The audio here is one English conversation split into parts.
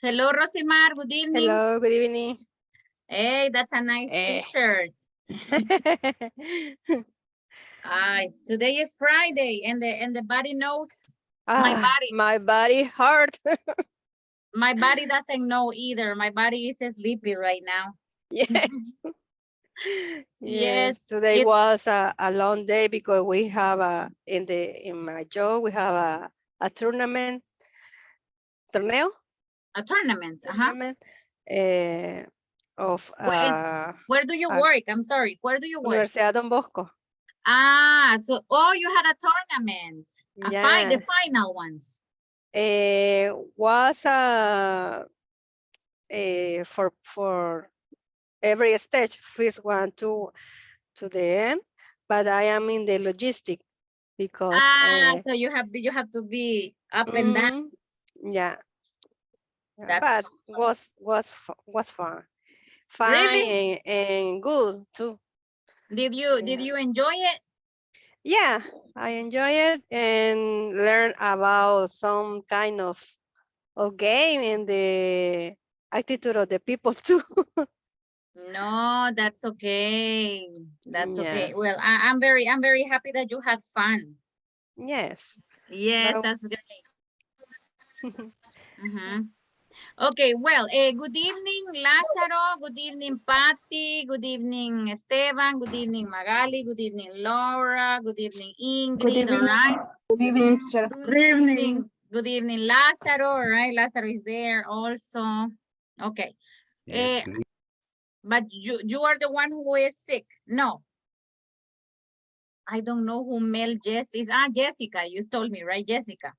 Hello, Rosimar. Good evening. Hello, good evening. Hey, that's a nice t-shirt. Today is Friday, and the body knows. My body hurt. My body doesn't know either. My body is sleepy right now. Yes. Yes. Today was a long day because we have in my job we have a tournament. Torneo? A tournament. Tournament of where do you work? I'm sorry. Where do you work? Universidad Don Bosco. So you had a tournament. The final ones. Was for every stage, first one to the end, but I am in the logistic because so you have to be up and down. Yeah. But was fun. Fun Really? and good too. Did you enjoy it? Yeah, I enjoy it and learn about some kind of game and the attitude of the people too. No, that's okay. That's okay. Well, I'm very happy that you had fun. Yes. Yes, that's great. Okay, well, good evening, Lázaro. Good evening, Patty. Good evening, Esteban. Good evening, Magali. Good evening, Laura. Good evening, Ingrid. Good evening. All right. Good evening, teacher. Good evening. Good evening, Lázaro. All right, Lázaro is there also. Okay. Yes, but you are the one who is sick. No. I don't know who Mel Jess is. Jessica, you told me, right, Jessica?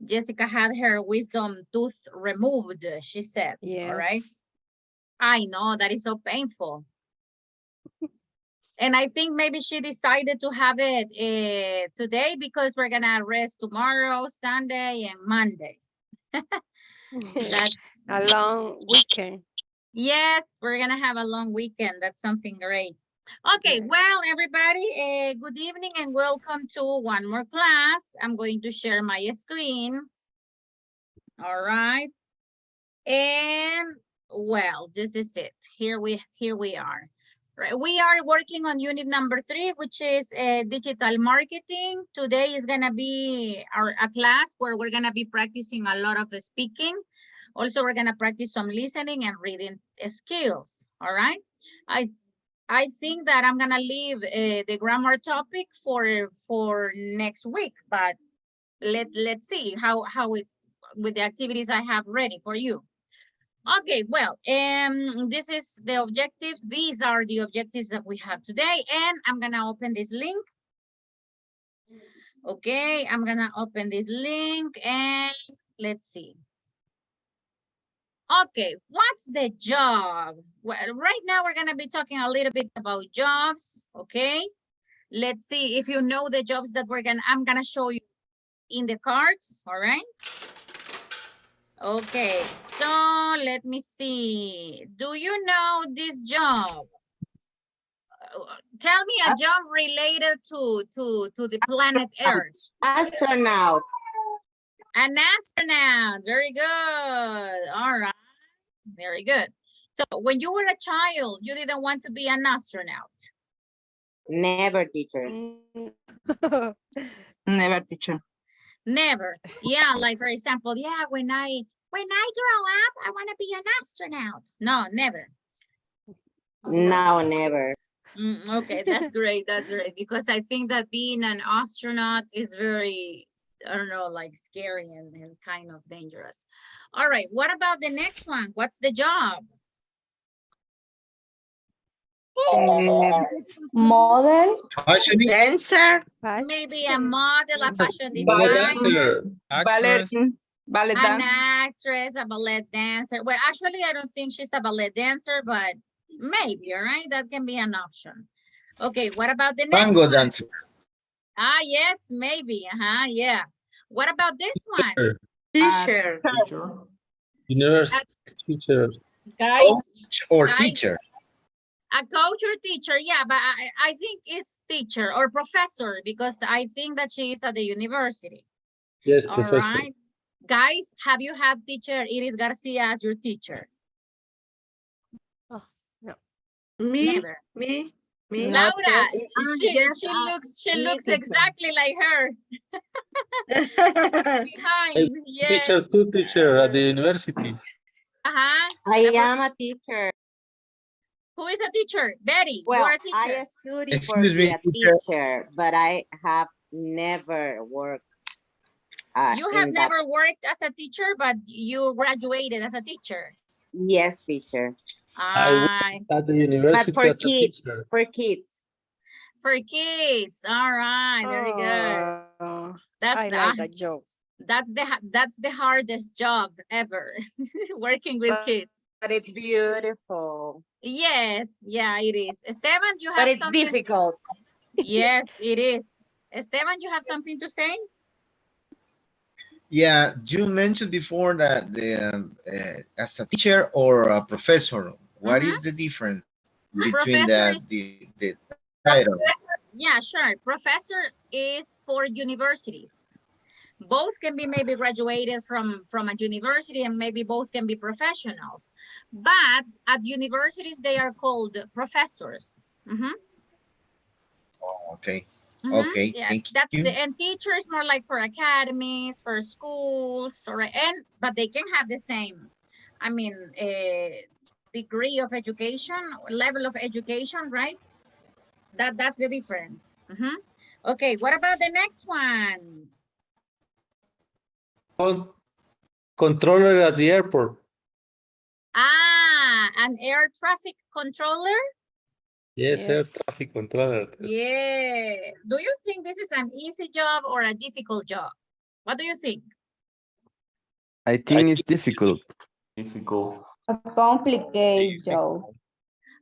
Jessica had her wisdom tooth removed, she said. Yes. All right. I know, that is so painful. And I think maybe she decided to have it today because we're going to rest tomorrow, Sunday, and Monday. That's a long weekend. Yes, we're going to have a long weekend. That's something great. Okay, well, everybody, good evening and welcome to one more class. I'm going to share my screen. All right. And well, this is it. Here we are. Right. We are working on unit number 3, which is digital marketing. Today is gonna be a class where we're gonna be practicing a lot of speaking. Also, we're gonna practice some listening and reading skills. All right. I think that I'm gonna leave the grammar topic for next week, but let's see how it with the activities I have ready for you. Okay, well, this is the objectives. These are the objectives that we have today, and I'm gonna open this link. Okay, I'm gonna open this link and let's see. Okay, what's the job? Well, right now we're gonna be talking a little bit about jobs. Okay, let's see if you know the jobs that I'm gonna show you in the cards. All right. Okay, so let me see. Do you know this job? Tell me a job related to the planet Earth. Astronaut. An astronaut. Very good. All right. Very good. So when you were a child, you didn't want to be an astronaut. Never, teacher. Never, teacher. Never. Yeah, like for example, yeah, when I grow up, I want to be an astronaut. No, never. No, never. Okay, that's great. That's great. Because I think that being an astronaut is very, I don't know, like scary and kind of dangerous. All right. What about the next one? What's the job? Model, fashion dancer, maybe a model, a fashion ballet designer, dancer, actress, ballet an dance. actress, a ballet dancer. Well, actually, I don't think she's a ballet dancer, but maybe, all right? That can be an option. Okay, what about the next tango one? dancer, Yes, maybe. Yeah. What about this one? teacher, university teacher, Guys, coach or guys, teacher. a coach or teacher, yeah, but I think it's teacher or professor because I think that she is at the university. Yes, All professor. right. Guys, have you had teacher Iris Garcia as your teacher? Oh, no. Me, Never. me. Laura, Yes, she me, looks teacher. exactly like her I behind. Yes. teacher, two teacher at the university. I am a teacher. Who is a teacher? Betty, you Well, are a teacher. I study for Excuse be me, a teacher. teacher, but I have never worked You have in that. never worked as a teacher, but you graduated as a teacher. Yes, teacher. I work at the But university for as a kids, teacher. for kids. For kids. All right, very good. Oh, That's I like that joke. that's the hardest job ever, working with kids. But it's beautiful. Yes, yeah, it is. Esteban, you But have it's something? difficult. Yes, it is. Esteban, you have something to say? Yeah, you mentioned before that as a teacher or a professor, what is the difference between Professor is, the title? yeah, sure. Professor is for universities. Both can be maybe graduated from a university, and maybe both can be professionals. But at universities, they are called professors. Okay, okay, Yeah, thank that's you. and teachers more like for academies, for schools, or but they can have the same, I mean, degree of education, level of education, right? That's the difference. Okay, what about the next one? Controller at the airport. An air traffic controller. Yes, air Yes. traffic controller. Yeah. Do you think this is an easy job or a difficult job? What do you think? I think it's difficult. A complicated job.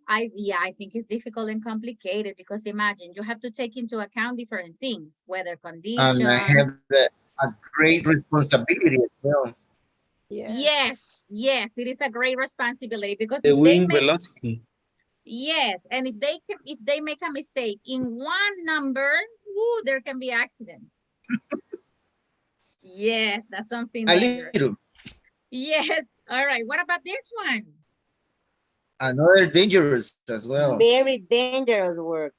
I think it's difficult and complicated because imagine you have to take into account different things, weather conditions. And I have a great responsibility as well. Yes, it is a great responsibility because The if they wind make, velocity. yes, and if they make a mistake in one number, woo, there can be accidents. Yes, that's something A dangerous. little. Yes. All right. What about this one? Another dangerous as well. Very dangerous work.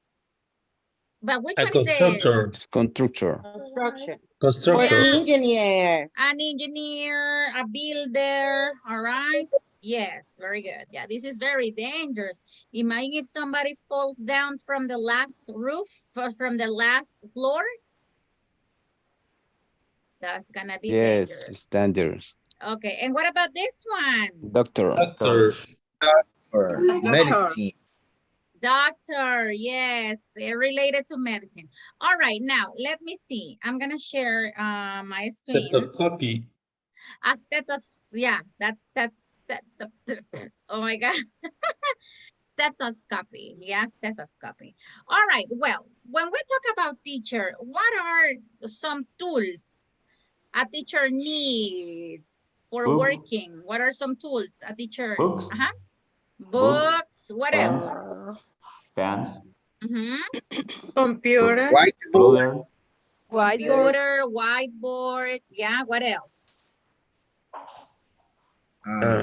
But which A one is it? constructor. Constructor. Construction. Or Constructor. Yeah. engineer. An engineer, a builder. All right. Yes, very good. Yeah, this is very dangerous. Imagine if somebody falls down from the last roof, from the last floor. That's gonna be Yes, dangerous. it's dangerous. Okay, and what about this one? Doctor. Doctor. For medicine. Doctor, yes, related to medicine. All right, now let me see. I'm gonna share my screen. Stethoscopy. A yeah, that's oh my God. Stethoscopy, yeah, stethoscopy. All right, well, when we talk about teacher, what are some tools a teacher needs for working? What are some tools a teacher? Books. Books. What else? Pens, Computer. Whiteboard. Computer, whiteboard. Yeah, what else?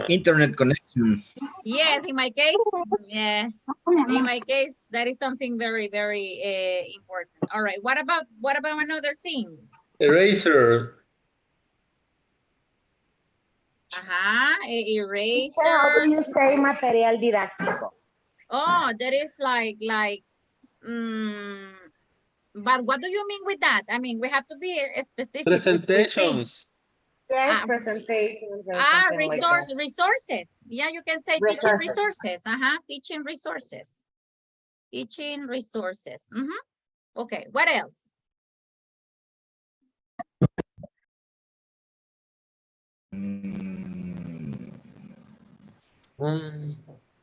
Internet connection. Yes, in my case, yeah. In my case, that is something very, very important. All right. What about another thing? Eraser. Eraser. How do you say material didáctico? Oh, that is like but what do you mean with that? I mean, we have to be specific. Presentations. Yes, presentations. Resources. Yeah, you can say teaching resources. Teaching resources. Teaching resources. Okay, what else?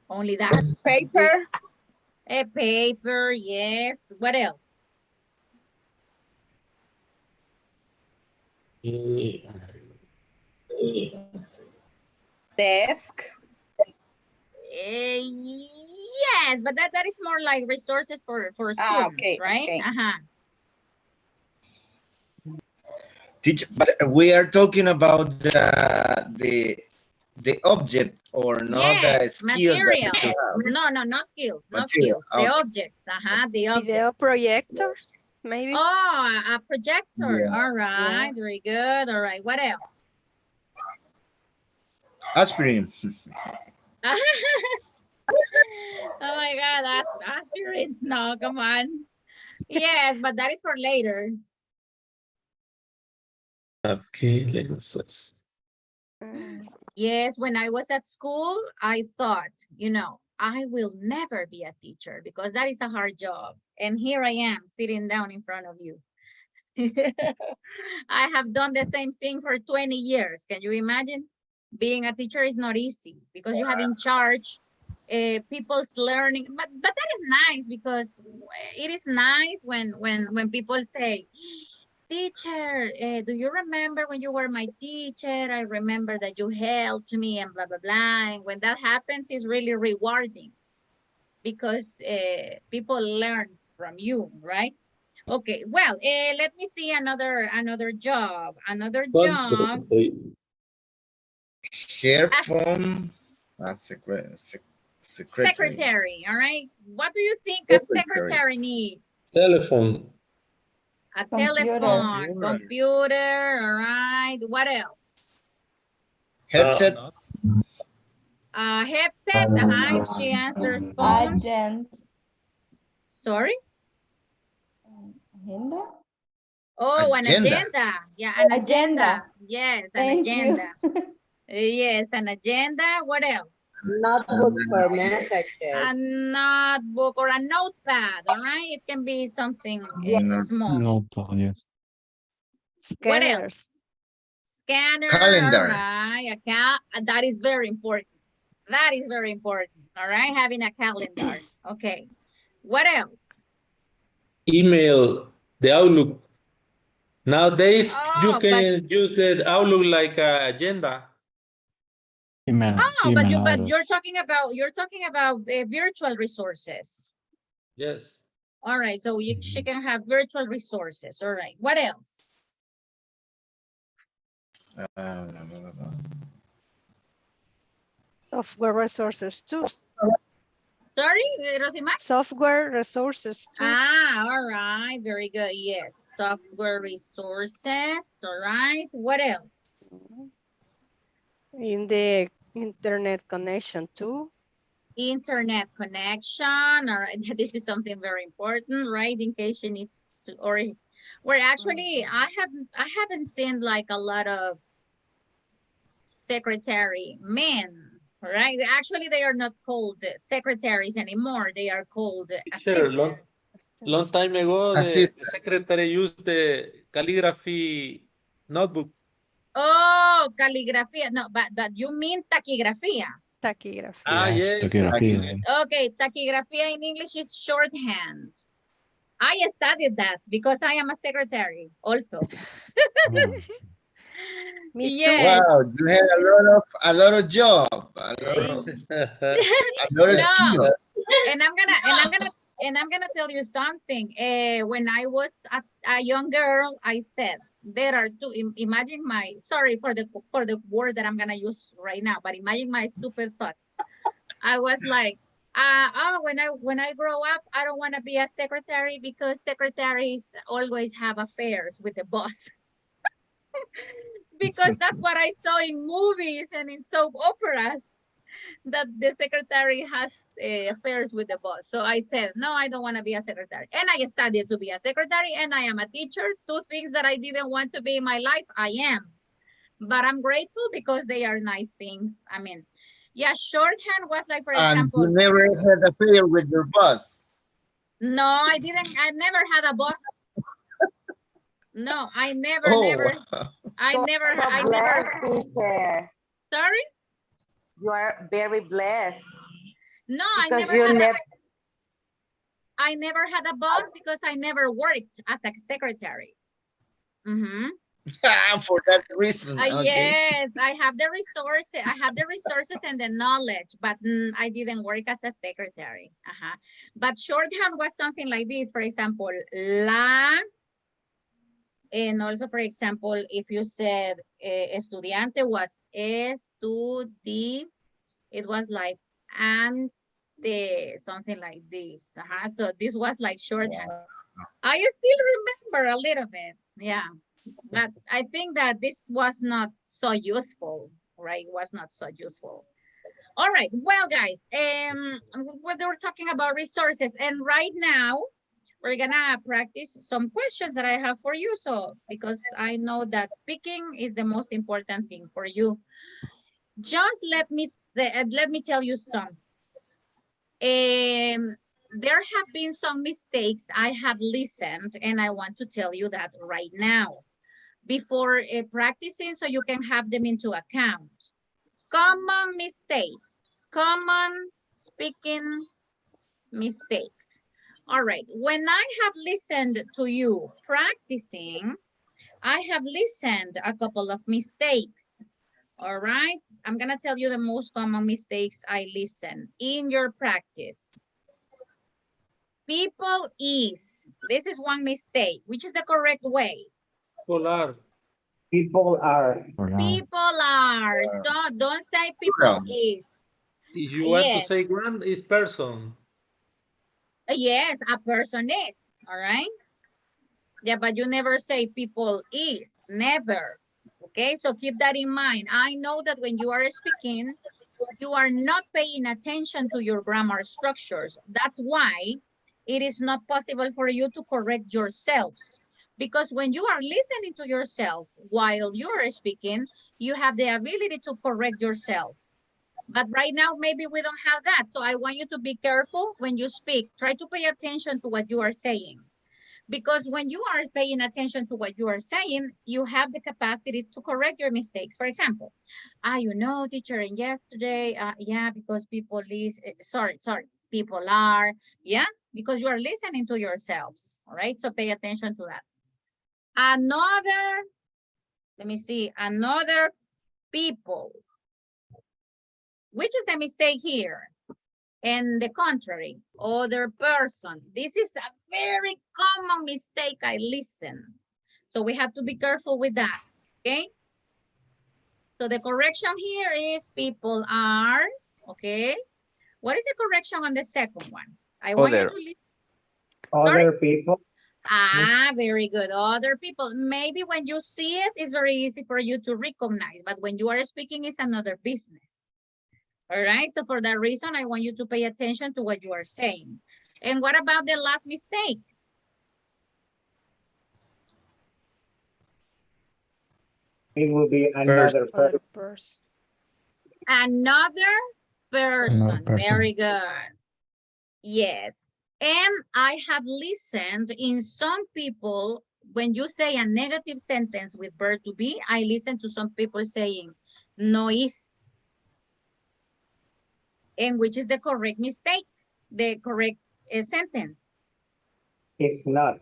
Only that. Paper. A paper, yes. What else? Desk. Yes, but that is more like resources for students, right? Okay. Teacher, but we are talking about the object or not the Yes, skill that materials. you have. No, no skills, no Material, skills. The okay. objects, the objects. Video projectors, maybe. Oh, a projector. Yeah. All right, Yeah. very good. All right, what else? Aspirin. Oh my God, that's aspirants. No, come on. Yes, but that is for later. Okay, let's. Yes, when I was at school, I thought, you know, I will never be a teacher because that is a hard job. And here I am sitting down in front of you. I have done the same thing for 20 years. Can you imagine? Being a teacher is not easy because you have in charge people's learning, but that is nice because it is nice when people say, teacher, do you remember when you were my teacher? I remember that you helped me and blah, blah, blah. And when that happens, it's really rewarding because people learn from you, right? Okay, well, let me see another job. Another job. Hair phone. That's Secretary, all right? What do you think a secretary needs? Telephone. A Computer. telephone, computer, all right. What else? Headset. Headset, if she answers phones. Agenda. Sorry? Agenda? Oh, an Agenda. agenda. Yeah, an agenda. Agenda. Yes, an Thank you. agenda. Yes, an agenda. What else? Notebook for messages. A notebook or a notepad, all right? It can be something small. No, yes. What else? Scanners. Scanner, Calendar. all right. That is very important. That is very important, all right? Having a calendar, okay. What else? Email. The Outlook. Nowadays, you Oh, but can use the Outlook like an agenda. Email, but email you're address. talking about virtual resources. Yes. All right, so she can have virtual resources. All right, what else? Software resources too. Sorry, Rosimar? Software resources too. Ah, all right, very good. Yes, software resources. All right, what else? In the internet connection too. Internet connection. All right, this is something very important, right? In case she needs to, or where actually I haven't seen like a lot of secretary men, right? Actually, they are not called secretaries anymore. They are called Teacher, assistants. long time ago, the secretary used the calligraphy notebook. Oh, caligrafía. No, but you mean taquigrafía. Taquigraphy. Ah, yes. Topography. Okay, taquigrafía in English is shorthand. I studied that because I am a secretary also. Me Yes. Wow, you had a lot of job, a lot of skill. And I'm gonna tell you something. When I was a young girl, I said there are two. Imagine sorry for the word that I'm gonna use right now, but imagine my stupid thoughts. I was like, when I grow up, I don't want to be a secretary because secretaries always have affairs with the boss. Because that's what I saw in movies and in soap operas, that the secretary has affairs with the boss. So I said, no, I don't want to be a secretary. And I studied to be a secretary and I am a teacher. Two things that I didn't want to be in my life, I am. But I'm grateful because they are nice things. I mean, yeah, shorthand was like, for example. And you never had a affair with your boss. No, I didn't. I never had a boss. No, I never. I never. Teacher. Sorry? You are very blessed. No, Because I never had a boss because I never worked as a secretary. For that reason. Okay. Yes, I have the resources. I have the resources and the knowledge, but I didn't work as a secretary. But shorthand was something like this. For example, la And also, for example, if you said estudiante was estudi, it was like and the something like this. So this was like shorthand. I still remember a little bit, yeah. But I think that this was not so useful, right? It was not so useful. All right, well, guys, we're talking about resources, and right now we're gonna practice some questions that I have for you. So, because I know that speaking is the most important thing for you. Just let me tell you something. There have been some mistakes I have listened, and I want to tell you that right now before practicing, so you can have them into account. Common mistakes, common speaking mistakes. All right, when I have listened to you practicing, I have listened a couple of mistakes. All right, I'm gonna tell you the most common mistakes I listen in your practice. People is, this is one mistake, which is the correct way. Polar. People are. People are, so don't say people is. If you want to Yes, say one, is person. yes, a person is, all right? Yeah, but you never say people is, never. Okay, so keep that in mind. I know that when you are speaking, you are not paying attention to your grammar structures. That's why it is not possible for you to correct yourselves. Because when you are listening to yourself while you are speaking, you have the ability to correct yourself. But right now, maybe we don't have that. So I want you to be careful when you speak. Try to pay attention to what you are saying. Because when you are paying attention to what you are saying, you have the capacity to correct your mistakes. For example, you know, teacher, and yesterday, yeah, because people people are, yeah, because you are listening to yourselves, all right? So pay attention to that. Another, let me see, another people. Which is the mistake here? And the contrary, other person. This is a very common mistake I listen. So we have to be careful with that, okay? So the correction here is people are, okay? What is the correction on the second one? I want you to listen. Other people. Very good. Other people. Maybe when you see it, it's very easy for you to recognize, but when you are speaking, it's another business. All right, so for that reason, I want you to pay attention to what you are saying. And what about the last mistake? It will be another person. Another person. Very good. Yes. And I have listened in some people, when you say a negative sentence with verb to be, I listen to some people saying no is. And which is the correct mistake, the correct sentence? It's not.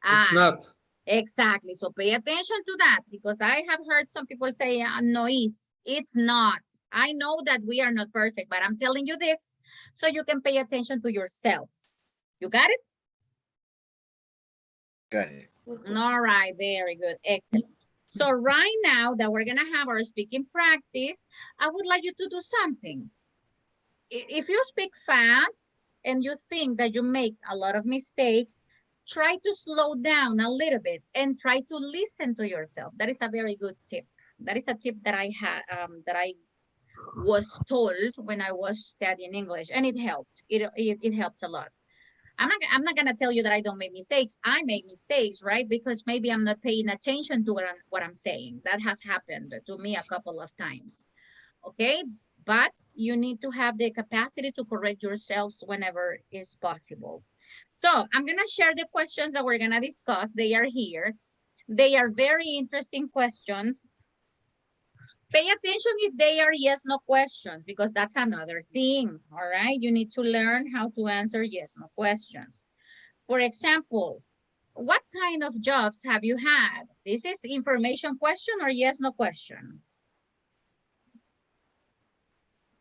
It's not. Exactly. So pay attention to that, because I have heard some people say no is. It's not. I know that we are not perfect, but I'm telling you this so you can pay attention to yourselves. You got it? Got it. All right. Very good. Excellent. So right now that we're going to have our speaking practice, I would like you to do something. If you speak fast and you think that you make a lot of mistakes, try to slow down a little bit and try to listen to yourself. That is a very good tip. That is a tip that I had, that I was told when I was studying English, and it helped. It helped a lot. I'm not gonna tell you that I don't make mistakes. I make mistakes, right? Because maybe I'm not paying attention to what I'm saying. That has happened to me a couple of times. Okay, but you need to have the capacity to correct yourselves whenever is possible. So I'm gonna share the questions that we're gonna discuss. They are here. They are very interesting questions. Pay attention if they are yes, no questions, because that's another thing, all right? You need to learn how to answer yes, no questions. For example, what kind of jobs have you had? This is information question or yes, no question?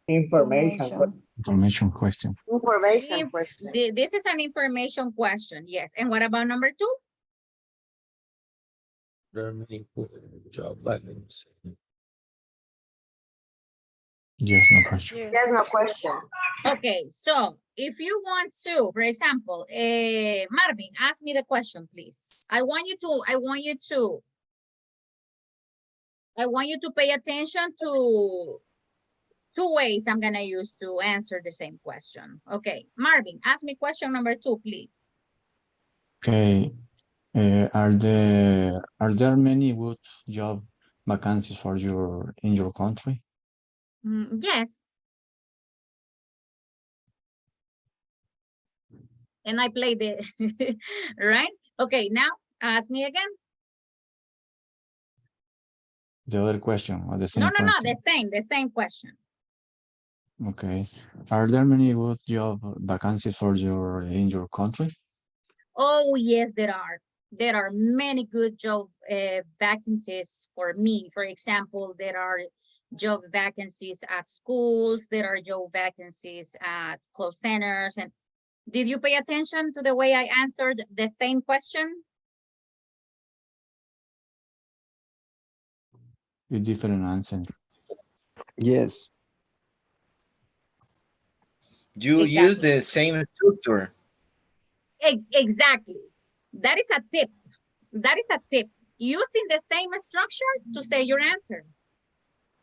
Information. Information question. Information question. This is an information question, yes. And what about number two? There are many job vacancies. Yes, no question. Yes. There's no question. Okay, so if you want to, for example, Marvin, ask me the question, please. I want you to pay attention to two ways I'm gonna use to answer the same question. Okay, Marvin, ask me question number 2, please. Okay. Are there many good job vacancies for in your country? Yes. And I played it, right? Okay, now ask me again. The other question or the same No, question? the same question. Okay. Are there many good job vacancies for in your country? Oh, yes, there are. There are many good job vacancies for me. For example, there are job vacancies at schools. There are job vacancies at call centers. And did you pay attention to the way I answered the same question? A different answer. Yes. You use the same structure. Exactly. That is a tip. That is a tip. Using the same structure to say your answer.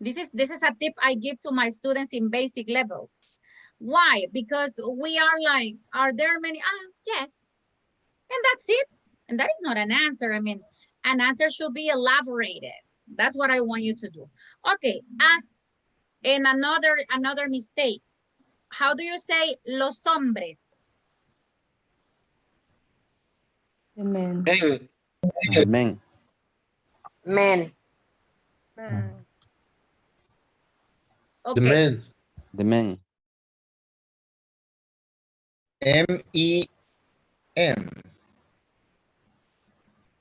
This is a tip I give to my students in basic levels. Why? Because we are like, are there many? Yes. And that's it. And that is not an answer. I mean, an answer should be elaborated. That's what I want you to do. Okay. And another mistake. How do you say los hombres? The men. Hey, The men. Men. Man. the Okay. men. The men. M-E-N.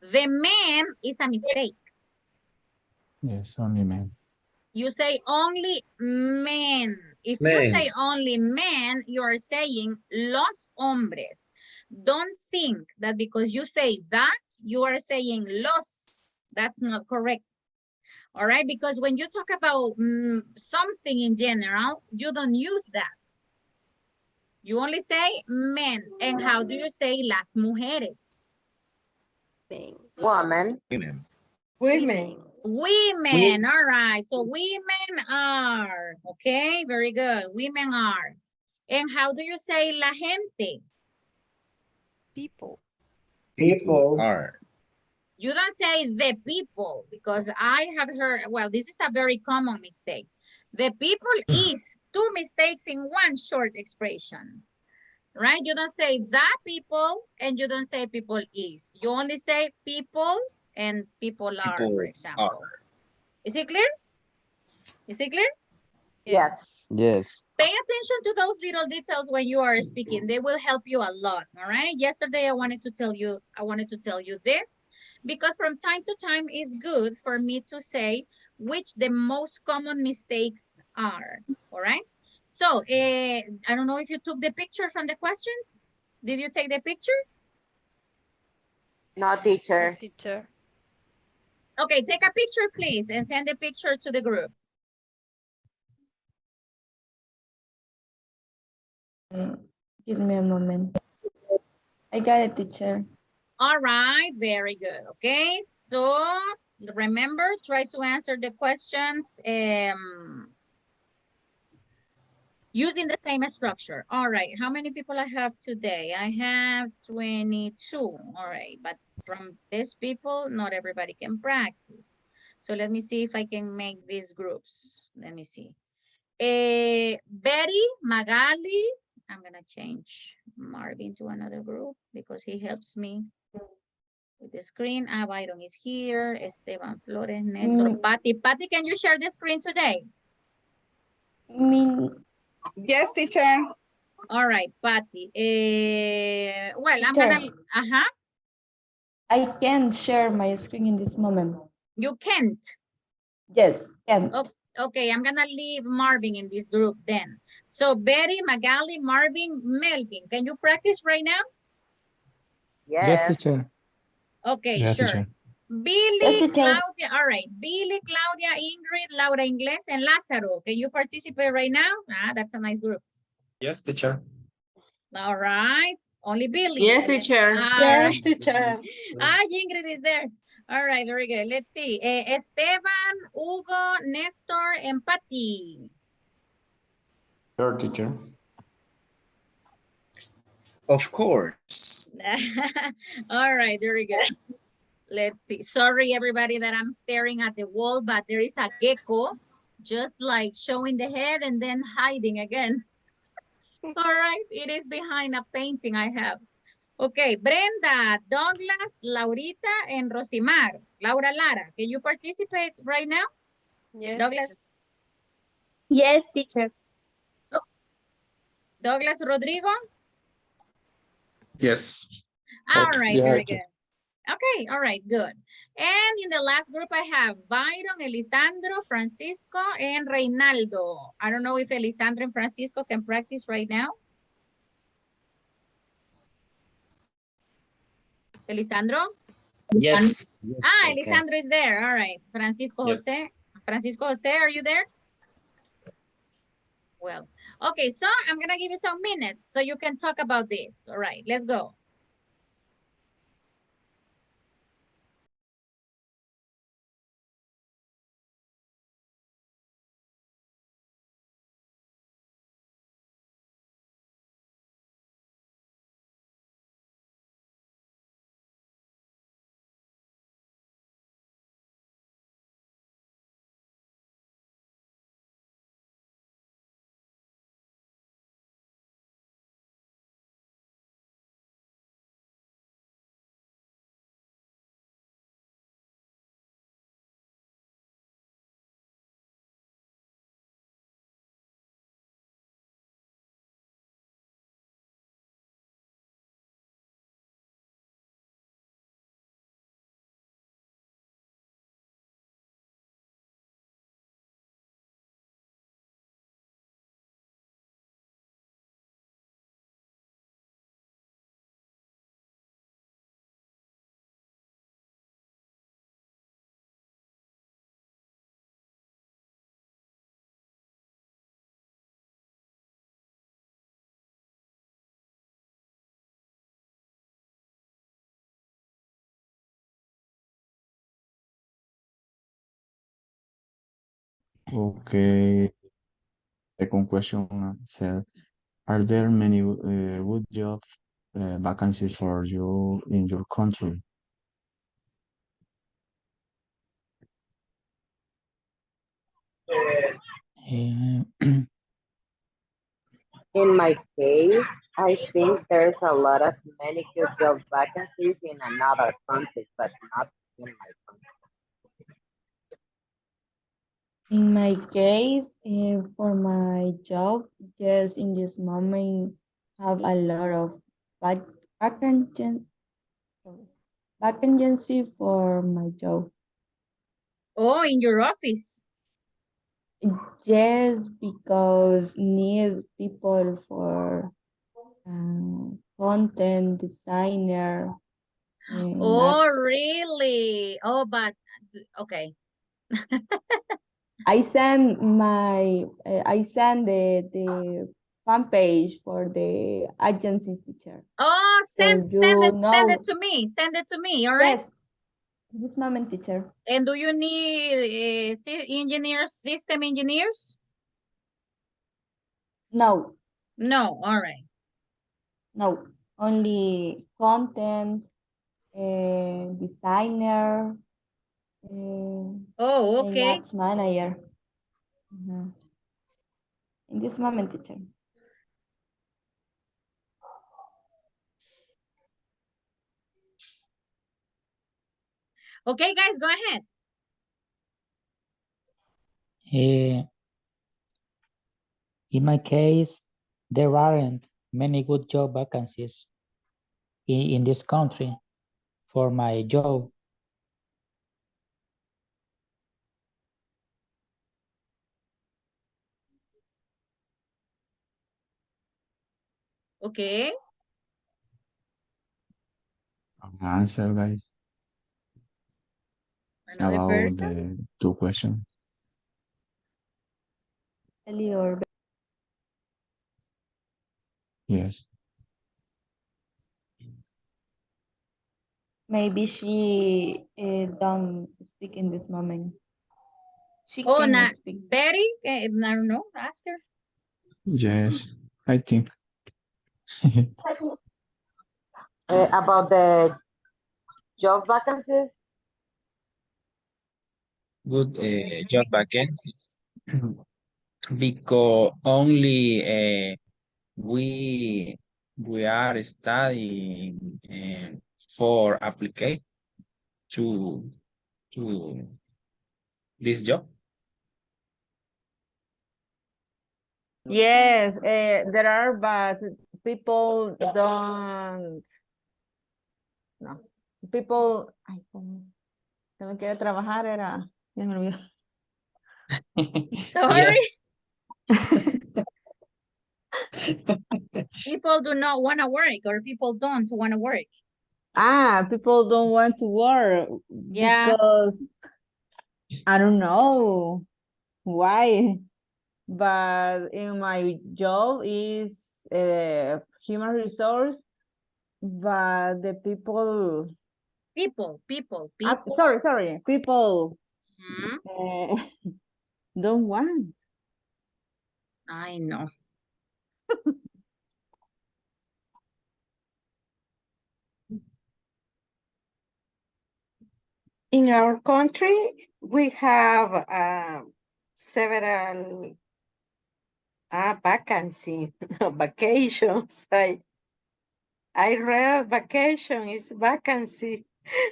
The man is a mistake. Yes, only men. You say only men. If you Men. say only men, you are saying los hombres. Don't think that because you say that, you are saying los. That's not correct. All right, because when you talk about something in general, you don't use that. You only say men. And how do you say las mujeres? Men. Woman. Women. Women. Women, all right. So women are, okay, very good. Women are. And how do you say la gente? People. People. Are. You don't say the people because I have heard, well, this is a very common mistake. The people is two mistakes in one short expression, right? You don't say the people and you don't say people is. You only say people and people are, for People example. are. Is it clear? Is it clear? Yes. Yes. Pay attention to those little details when you are speaking. They will help you a lot. All right. Yesterday, I wanted to tell you this because from time to time it's good for me to say which the most common mistakes are. All right. So I don't know if you took the picture from the questions. Did you take the picture? No, teacher. Teacher. Okay, take a picture, please, and send the picture to the group. Give me a moment. I got it, teacher. All right, very good. Okay, so remember, try to answer the questions using the same structure. All right, how many people I have today? I have 22. All right, but from these people, not everybody can practice. So let me see if I can make these groups. Let me see. Betty, Magali, I'm gonna change Marvin to another group because he helps me with the screen. Byron is here. Esteban Flores, Nestor, Patty. Patty, can you share the screen today? Yes, teacher. All right, Patty. Well, I'm Teacher. gonna, I can't share my screen in this moment. You can't. Yes, can't. Okay, I'm gonna leave Marvin in this group then. So Betty, Magali, Marvin, Melvin, can you practice right now? Yes. Yes, teacher. Okay, Yes, sure. teacher. Billy, Yes, teacher. Claudia, all right. Billy, Claudia, Ingrid, Laura Ingles, and Lázaro. Can you participate right now? Ah, that's a nice group. Yes, teacher. All right. Only Billy. Yes, teacher. All Yes, right. teacher. Ah, Ingrid is there. All right, very good. Let's see. Esteban, Hugo, Nestor, and Patty. Sure, teacher. Of course. All right, very good. Let's see. Sorry, everybody, that I'm staring at the wall, but there is a gecko just like showing the head and then hiding again. All right, it is behind a painting I have. Okay, Brenda, Douglas, Laurita, and Rosimar. Laura Lara, can you participate right now? Yes. Douglas, Yes, teacher. Douglas Rodrigo? Yes. All right, Yeah, very good. Okay, all right, good. And in the last group, I have Byron, Elisandro, Francisco, and Reynaldo. I don't know if Elisandro and Francisco can practice right now. Elisandro? Yes. Ah, Yes. Okay. Elisandro is there. All right. Francisco Yes. Jose. Francisco Jose, are you there? Well, okay, so I'm going to give you some minutes so you can talk about this. All right, let's go. Okay. Second question said, are there many good job vacancies for you in your country? Eh, In my case, I think there's a lot of many good job vacancies in another countries, but not in my country. In my case, for my job, yes, in this moment, have a lot of vac vacancy vacancy for my job. Oh, in your office. Yes, because need people for content designer and Oh, that's really? Oh, but okay. I send the fan page for the agency teacher. Oh, So send you it know, to me. Send it to me, all right? yes, this moment teacher. And do you need engineers, system engineers? No, No, all right. no, only content, designer, Oh, and okay. ads manager. Mhm. In this moment, teacher. Okay, guys, go ahead. Eh, in my case, there aren't many good job vacancies in this country for my job. Okay. Answer, guys. Another about person? the two questions. Ellie or Yes. maybe she don't speak in this moment. She Oh, can not speak. Betty? I don't know. Ask her. Yes, I think. About the job vacancies, Good job vacancies. Because only we are studying for apply to this job. Yes, there are, but people don't. No, people. Ay, que no quiere trabajar era. Ya me olvidó. Yeah. Sorry. People do not want to work or people don't want to work. People don't want to work Yeah. because I don't know why, but in my job is human resource, but the people. People. Sorry, people Mhm. don't want. I know. In our country, we have several vacancy, vacations. I read vacation is vacancy.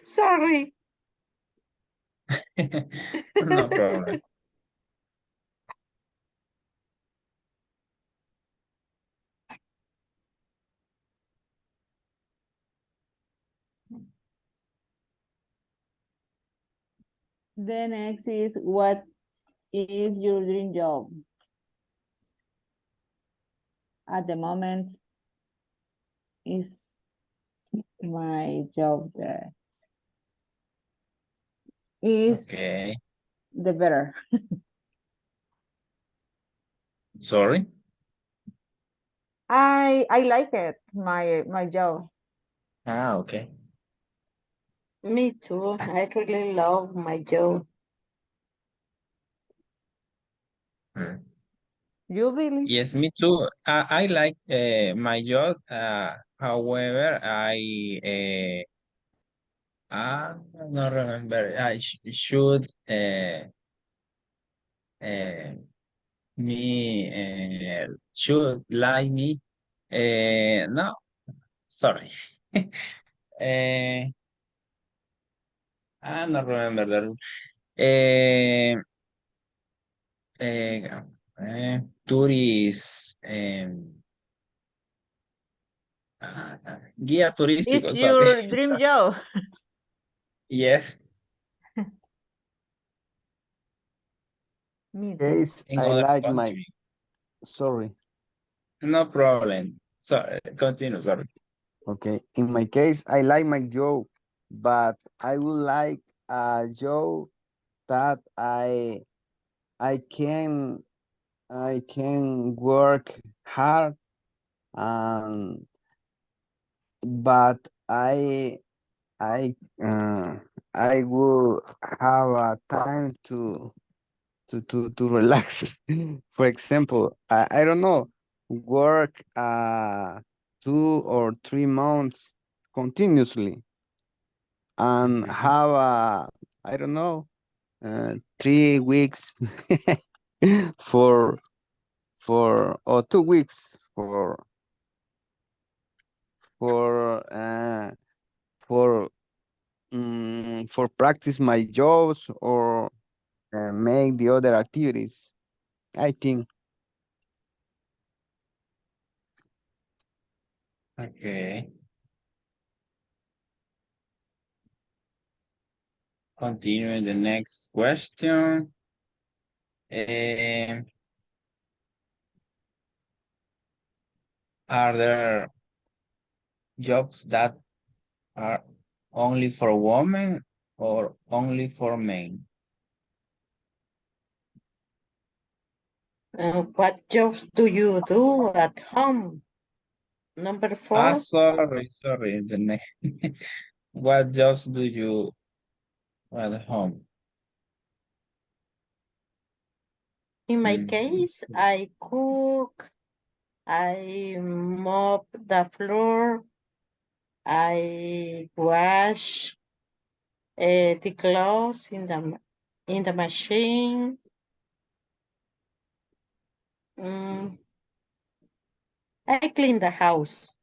Sorry. No problem. The next is what is your dream job? At the moment is my job there. Is Okay. the better. Sorry. I like it, my job. Okay. Me too. I really love my job. Hmm. You really? Yes, me too. I like my job. However, I don't remember. I should uh, should like me. No, sorry. uh, I don't remember that. Uh, Tourist. Guía turístico, It's sorry. your dream job. Yes, Me too. Case, in I other like my, country. sorry. No problem. So continue, sorry. Okay. In my case, I like my job, but I would like a job that I I can work hard and but I I will have a time to relax. For example, I don't know, work 2 or 3 months continuously and Mhm. have a I don't know 3 weeks for or 2 weeks for uh for for practice my jobs or make the other activities. I think. Okay. Continuing the next question. Eh, are there jobs that are only for women or only for men? What jobs do you do at home? Number 4, Sorry. The next. What jobs do you at home? in my Mm, case, I cook, I mop the floor, I wash the clothes in the machine. Mm, I clean the house.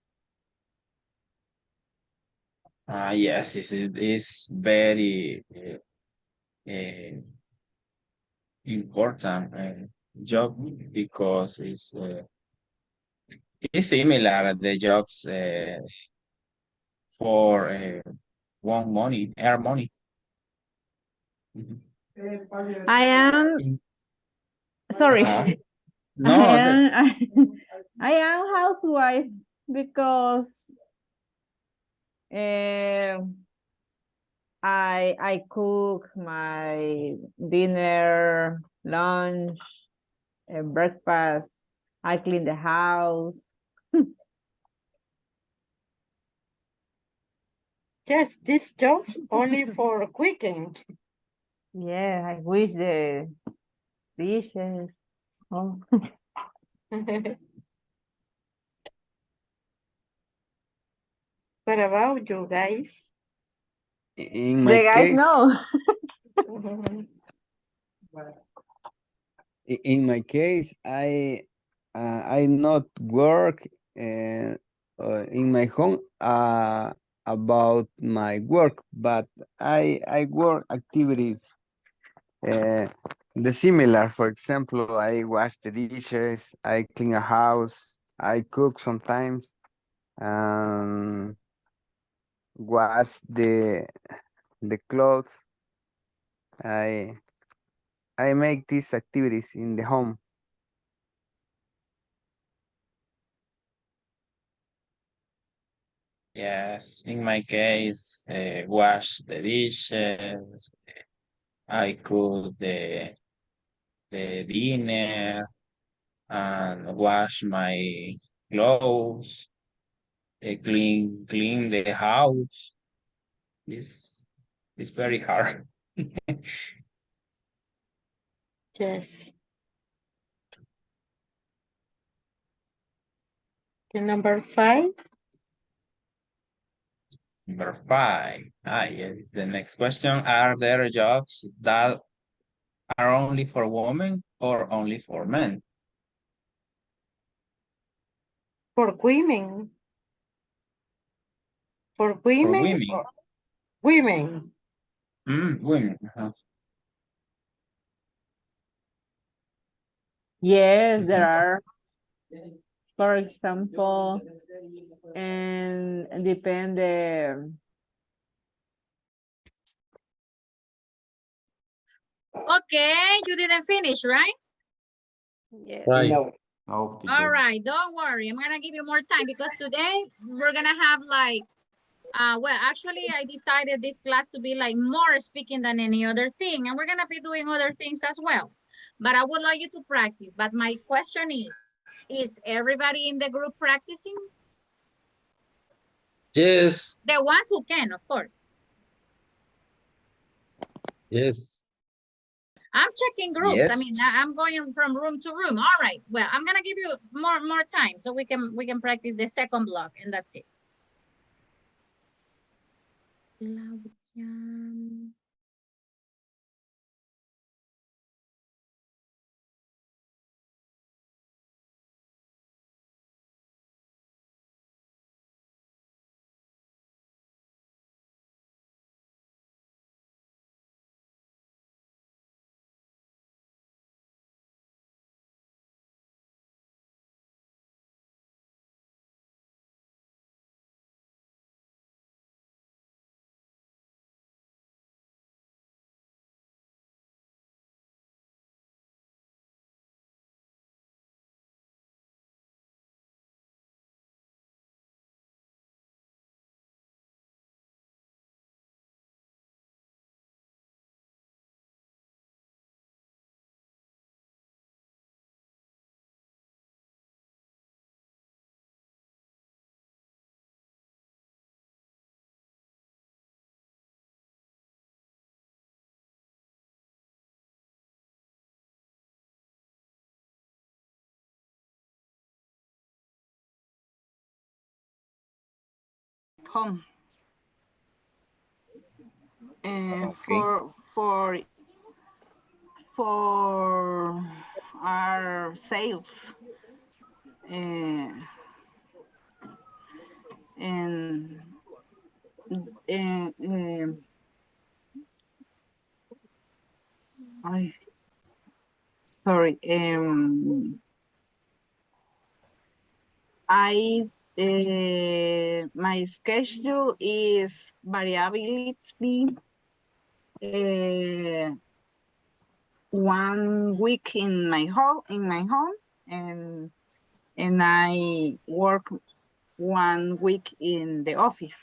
yes, it is very uh, important job because it's similar the jobs for one money, earn money. Mhm. I am In- sorry. uh, I no, am I am housewife because uh, I cook my dinner, lunch, breakfast. I clean the house. Yes, this job's only for weekend. Yeah, I wish the dishes. Oh, What about you guys? In the my guys case, know. in my case, I not work in my home about my work, but I work activities the similar. For example, I wash the dishes, I clean a house, I cook sometimes, um, wash the clothes. I I make these activities in the home. yes, in my case, wash the dishes. I cook the dinner and wash my clothes, clean the house. It's it's very hard. Yes. Okay, number 5. Number 5. Yeah. The next question, are there jobs that are only for women or only for men? For women. For For women women. or women. Women. Yes, there Mhm. are. For example, and depend the Okay, you didn't finish, right? Yes. Right. No, All teacher. right, don't worry. I'm gonna give you more time because today we're gonna have like, well, actually I decided this class to be like more speaking than any other thing, and we're gonna be doing other things as well. But I would like you to practice. But my question is everybody in the group practicing? Yes. The ones who can, of course. Yes. I'm checking groups. I Yes. mean, I'm going from room to room. All right. Well, I'm gonna give you more time so we can practice the second block, and that's it. Claudia. home. And Okay. for our sales and and and I sorry I my schedule is variability 1 week in my home and I work 1 week in the office.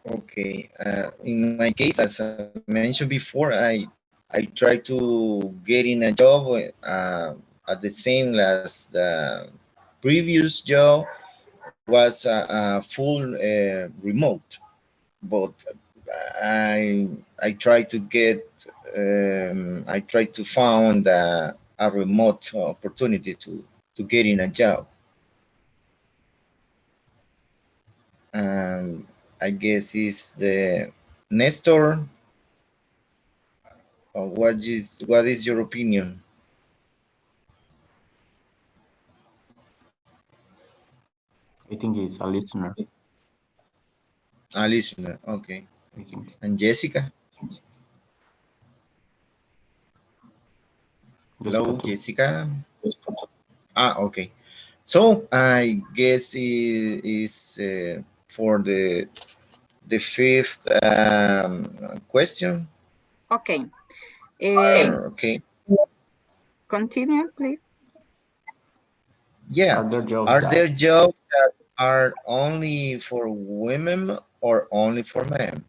Okay. In my case, as I mentioned before, I try to get in a job at the same as the previous job was a full remote, but I try to get I try to find a remote opportunity to get in a job. Um, I guess is the Nestor. What is your opinion? I think it's a listener. A listener. Okay. I think. And Jessica. Hello, Jessica too. Jessica. Okay. So I guess it is for the fifth question. Okay. Okay. Continue, please. Yeah. Are there jobs Are that there jobs that are only for women or only for men?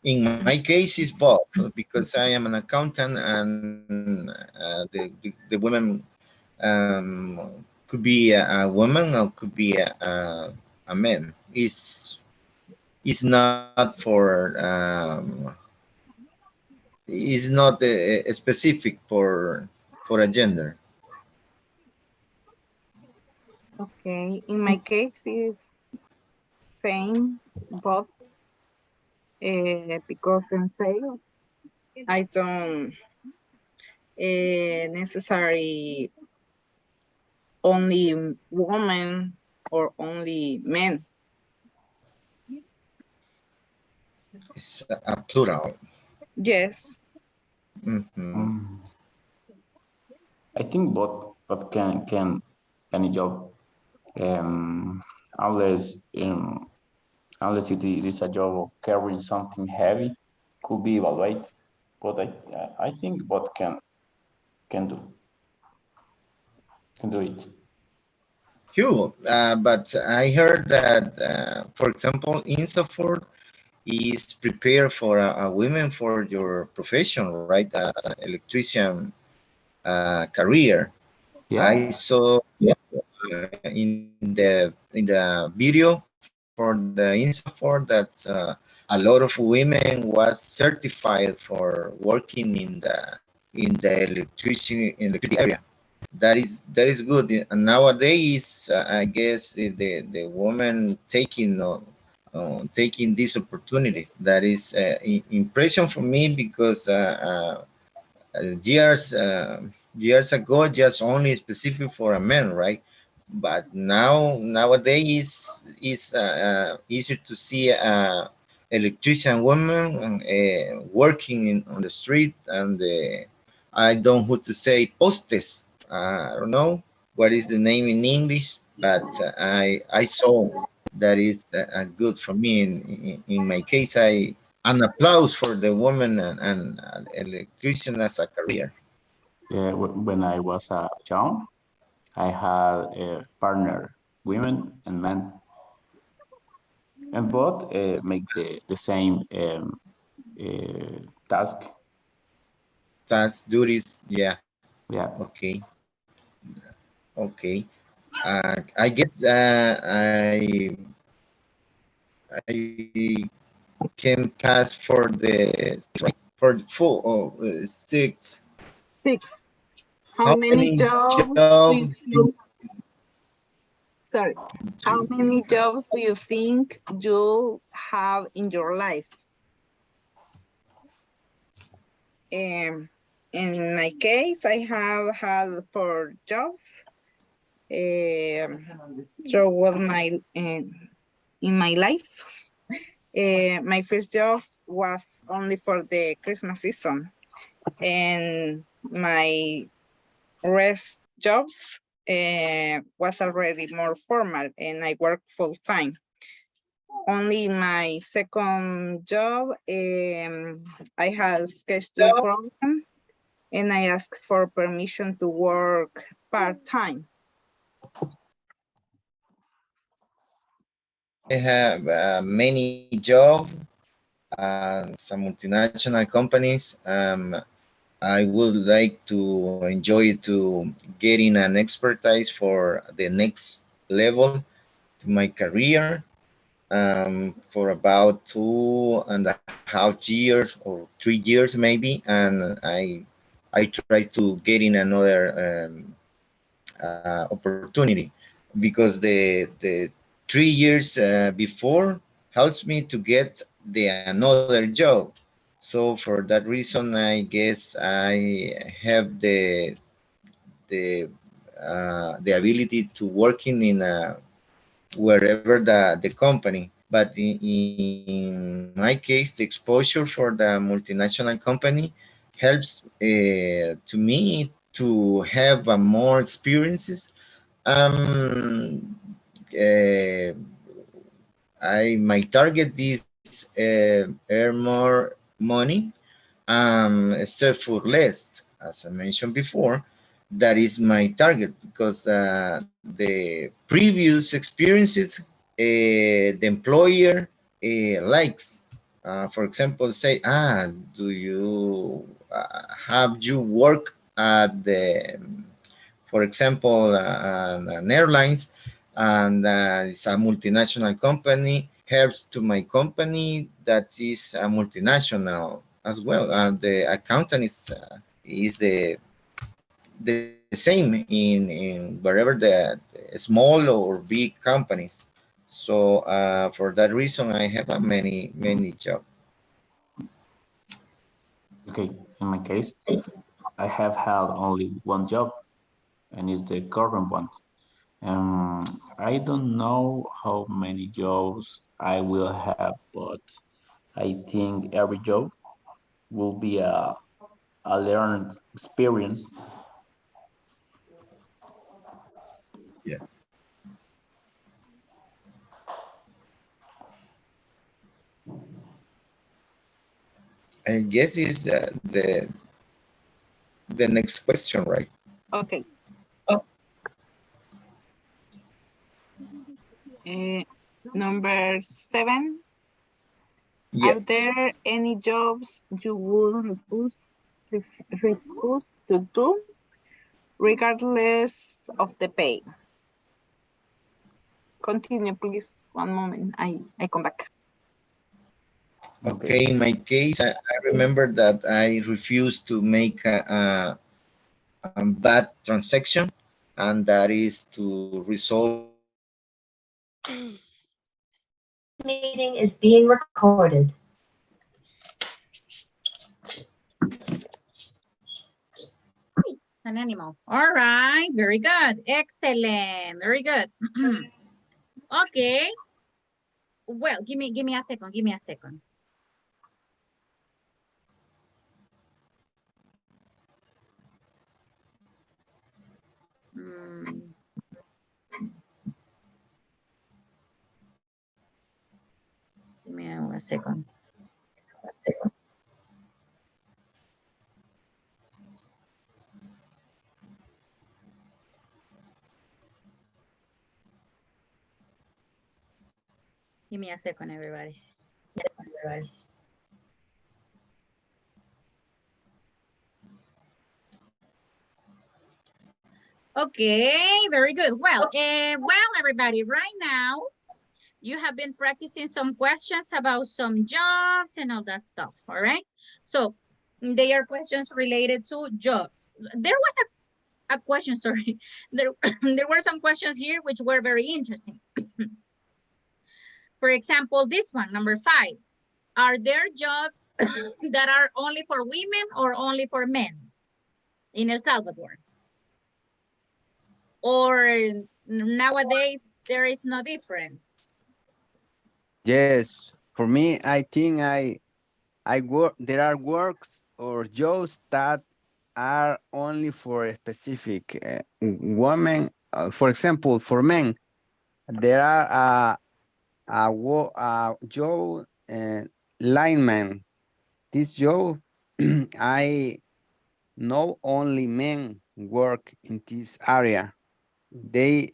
In my case, it's both because I am an accountant and the women could be a woman or could be a man. It's not it's not specific for a gender. Okay. In my case, is same both because in sales I don't necessarily only woman or only men. It's a plural. Yes. Mhm. I think both can any job um unless unless it is a job of carrying something heavy could be evaluated. But I think both can do can do it. Cool. But I heard that, for example, INSAFORD is prepared for a women for your profession, right? As an electrician career. I Yeah. saw in the video for the INSAFORD that a lot of women was certified for working in the electricity area. That is good. And nowadays, I guess the woman taking this opportunity. That is impression for me because years ago just only specific for a man, right? But nowadays is easier to see electrician women working on the street and I don't know who to say postes. I don't know what is the name in English, but I saw that is good for me. In my case, I an applause for the woman and electrician as a career. Yeah. When I was young, I had a partner, women and men, and both make the same task. Task duties, yeah. Yeah. Okay, okay. I guess I can pass for the right for the full sixth. Six. How many jobs do you think, sorry, how many jobs do you think you have in your life? In my case, I have had 4 jobs. Throughout my in my life. My first job was only for the Christmas season, and my rest jobs was already more formal, and I work full time. Only my second job, I had schedule problem, and I asked for permission to work part time. I have many jobs, some multinational companies. I would like to enjoy to getting an expertise for the next level to my career for about 2.5 years or 3 years maybe, and I try to get in another opportunity because the 3 years before helps me to get the another job. So for that reason, I guess I have the ability to working in wherever the company. But in my case, the exposure for the multinational company helps to me to have more experiences. Uh, my target is earn more money, except for less, as I mentioned before. That is my target because the previous experiences the employer likes. For example, say, do you have you work at the, for example, an airlines, and it's a multinational company, helps to my company that is a multinational as well. And the accountant is the same in wherever the small or big companies. So for that reason, I have a many jobs. Okay, in my case, I have had only one job, and it's the current one. Um, I don't know how many jobs I will have, but I think every job will be a learned experience. Yeah. I guess is the next question, right? Okay. Number 7. Yeah. Are there any jobs you would refuse to do, regardless of the pay? Continue, please. One moment. I come back. Okay. In my case, I remember that I refused to make a bad transaction, and that is to resolve Meeting is being recorded. An animal. All right, very good. Excellent. Very good. Okay. Well, give me a second. Give me a second. Give me a second. Give me a second, everybody. Okay, very good. Well, everybody, right now, you have been practicing some questions about some jobs and all that stuff, all right? So they are questions related to jobs. There was a question, sorry. There, there were some questions here which were very interesting. For example, this one, number 5. Are there jobs that are only for women or only for men in El Salvador? Or nowadays, there is no difference? Yes, for me, I think I work. There are works or jobs that are only for a specific women. For example, for men, there are job lineman. This job, I know only men work in this area. They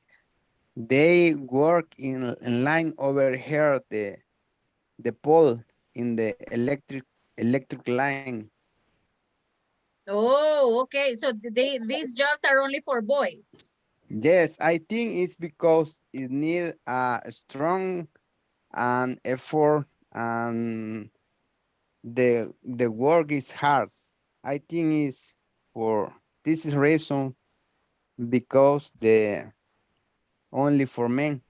work in line over here the pole in the electric line. Oh, okay. So these jobs are only for boys. Yes, I think it's because it need a strong and effort, and the work is hard. I think it's for this is reason because the only for men.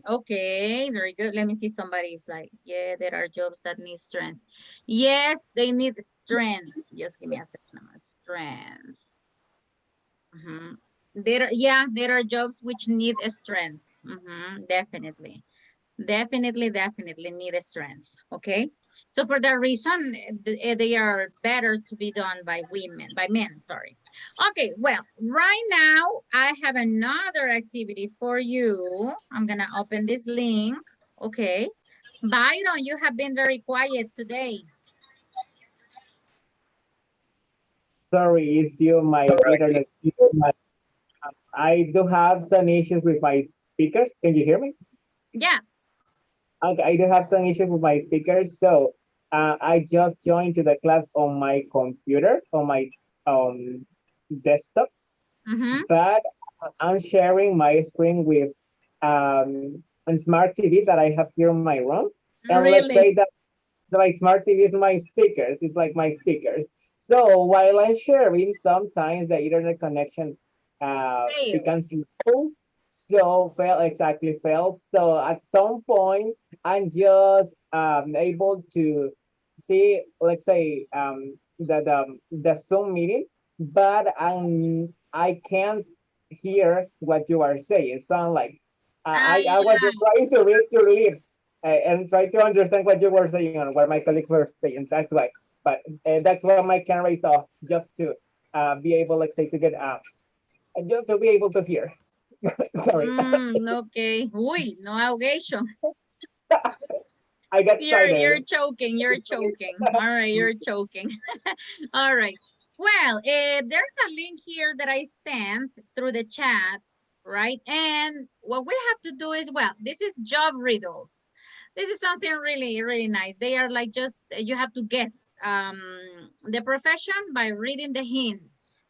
Okay, very good. Let me see, somebody's like, yeah, there are jobs that need strength. Yes, they need strength. Just give me a second. Strength. There are jobs which need strength. Definitely. Definitely need strength. Okay. So for that reason, they are better to be done by women, by men, sorry. Okay, well, right now I have another activity for you. I'm gonna open this link. Okay. Byron, you have been very quiet today. Sorry, it's due my internet. I do have some issues with my speakers. Can you hear me? Yeah. Okay, I do have some issues with my speakers. So I just joined to the class on my computer, on my um desktop, but I'm sharing my screen with a smart TV that I have here in my room. And let's Really? say that my smart TV is my speakers. It's like my speakers. So while I'm sharing, sometimes the internet connection becomes slow. So failed. So at some point, I'm just able to see, let's say, the Zoom meeting, but I can't hear what you are saying. Sound like I was just trying to read your lips and try to understand what you were saying and what my colleagues were saying. That's why, but that's why my camera is off, just to be able, let's say, to get just to be able to hear. Sorry. Okay. Uy, no ahogation. I got You're excited. choking. You're choking. All right, you're choking. All right. Well, there's a link here that I sent through the chat, right? And what we have to do is, well, this is job riddles. This is something really, really nice. They are like just, you have to guess the profession by reading the hints.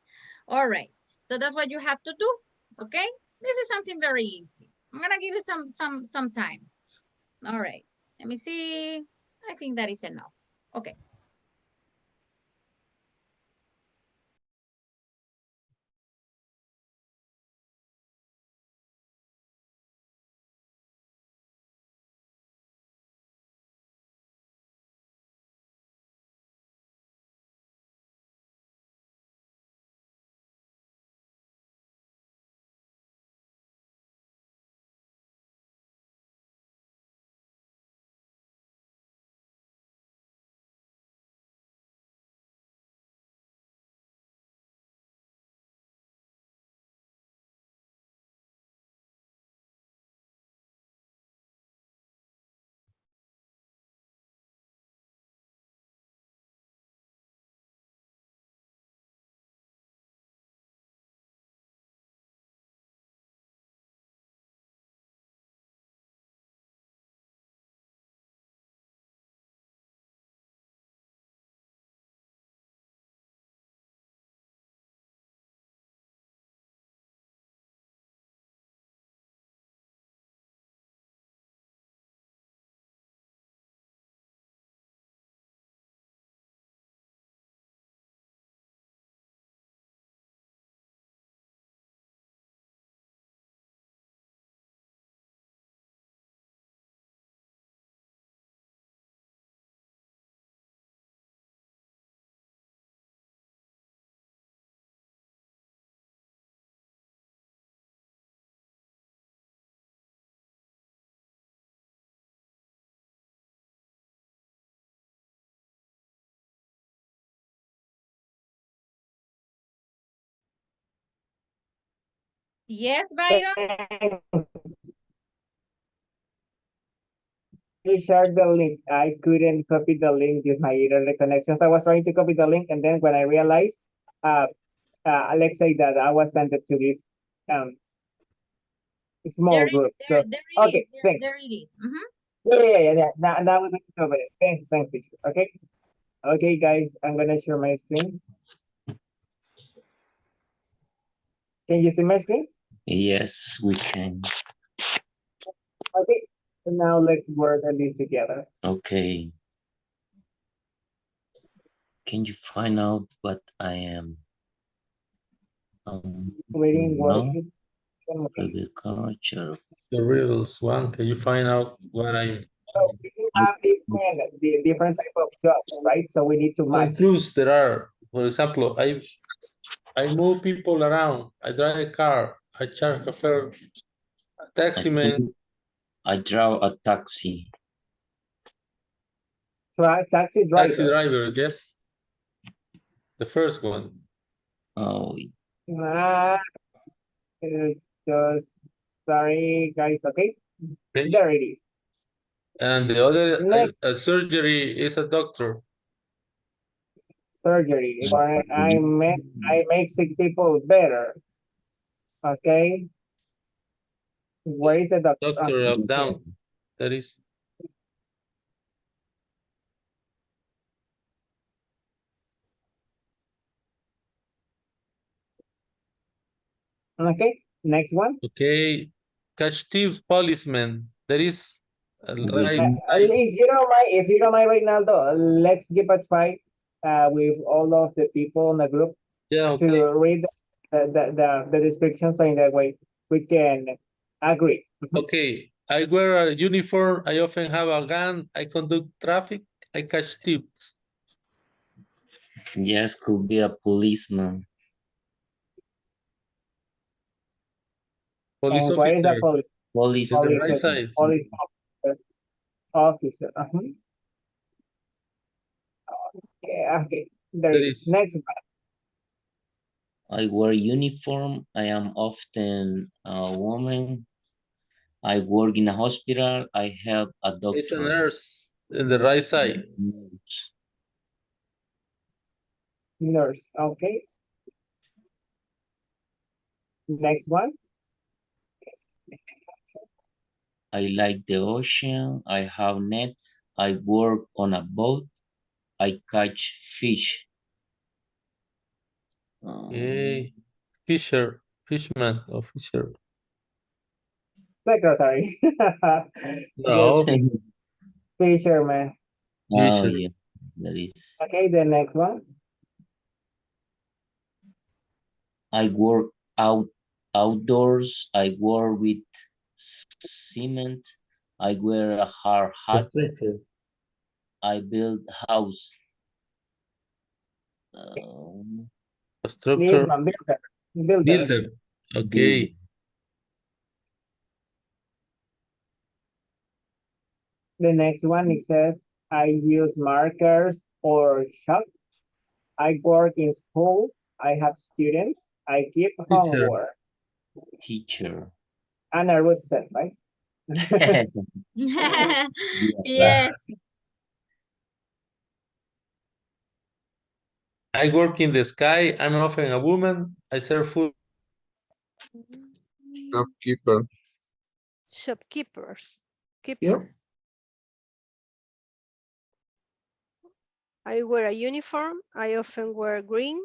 All right. So that's what you have to do, okay? This is something very easy. I'm gonna give you some time. All right. Let me see. I think that is enough. Okay. Yes, Byron? Please share the link. I couldn't copy the link with my internet connection. So I was trying to copy the link, and then when I realized, uh, let's say that I was sent it to this um small group. So There it is. okay, thanks. There it is. Mhm. Yeah. Now we can cover it. Thanks, teacher. Okay. Okay, guys, I'm gonna share my screen. Can you see my screen? Yes, we can. Okay. So now let's work on this together. Okay. Can you find out what I am? Reading No. worksheet. Agriculture. The riddles one. Can you find out what I'm? So we do have different type of jobs, right? So we need to Some match. clues there are. For example, I move people around. I drive a car. I charge a fare. A taxi man. I drive a taxi. Taxi driver. Taxi driver, yes. The first one. Oh. Just sorry, guys. Okay. Okay. There it is. And the other, Next. a surgery is a doctor. Surgery. Or I make sick people better. Okay. Where is the doctor? Doctor of down. That is. Okay. Next one. Okay. Catch thief policeman. That is right side. If you don't mind right now, though, let's give a try with all of the people in the group to read the description, so in that way we can agree. Okay. I wear a uniform. I often have a gun. I conduct traffic. I catch thieves. Yes, could be a policeman. Police And where is the officer. police? Police. The right side. Police officer. Okay. There That it is. is. Next one. I wear uniform. I am often a woman. I work in a hospital. I help a doctor. It's a nurse in the right side. Nurse. Okay. Next one. I like the ocean. I have nets. I work on a boat. I catch fish. Okay. Fishman or fisher. Secretary. No. Fisherman. Oh, yeah, that is. Okay, the next one. I work outdoors. I work with cement. I wear a hard hat. I build house. Constructor. Builder. Builder. Okay. The next one, it says, I use markers or chalk. I work in school. I have students. I keep homework. Teacher. Anna Ruth said, right? Yes. I work in the sky. I'm often a woman. I serve food. Shopkeeper. Shopkeepers. Yep. I wear a uniform. I often wear green.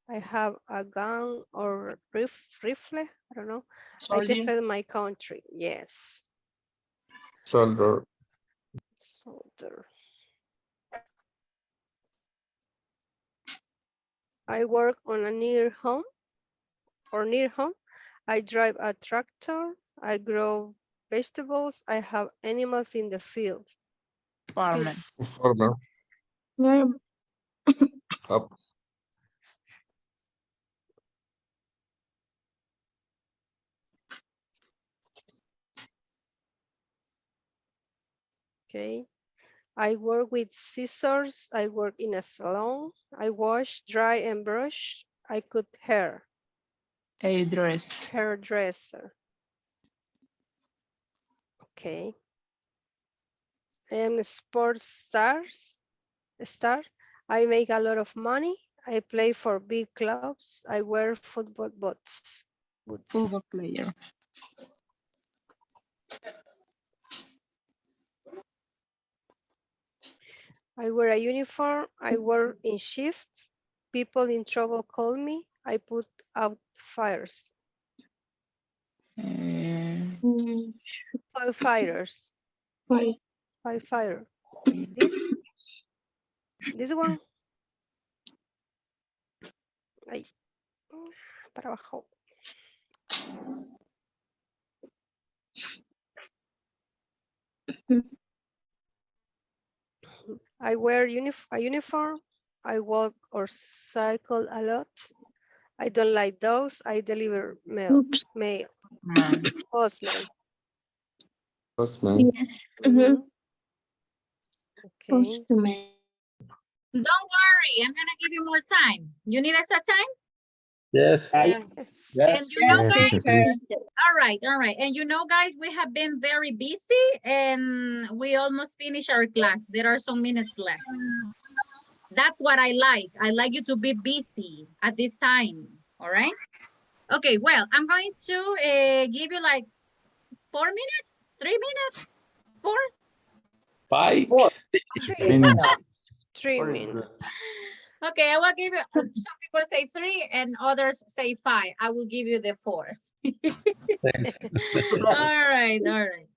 I have a gun or rifle. I don't know. I defend my country. Yes. Soldier. Soldier. I work on a near home. I drive a tractor. I grow vegetables. I have animals in the field. Farmer. Farmer. Up. Okay. I work with scissors. I work in a salon. I wash, dry, and brush. I cut hair. Hairdresser. Hairdresser. Okay. I am a sports star. I make a lot of money. I play for big clubs. I wear football boots. Football player. I wear a uniform. I work in shifts. People in trouble call me. I put out fires. Firefighters. Firefighter. This one. Ay, para abajo. I wear a uniform. I walk or cycle a lot. I don't like those. I deliver mail. Postman. Postman. Yes. Okay. Don't worry, I'm gonna give you more time. You need extra time? Yes. Yes. And you know, Yes, guys, please. all right. And you know, guys, we have been very busy and we almost finished our class. There are some minutes left. That's what I like. I like you to be busy at this time. All right. Okay, well, I'm going to give you like 4 minutes, 3 minutes, 4. 5. 3 Minutes. 3 minutes. Okay, I will give you, some people say 3 and others say 5. I will give you the 4th. Thanks. All right, all right.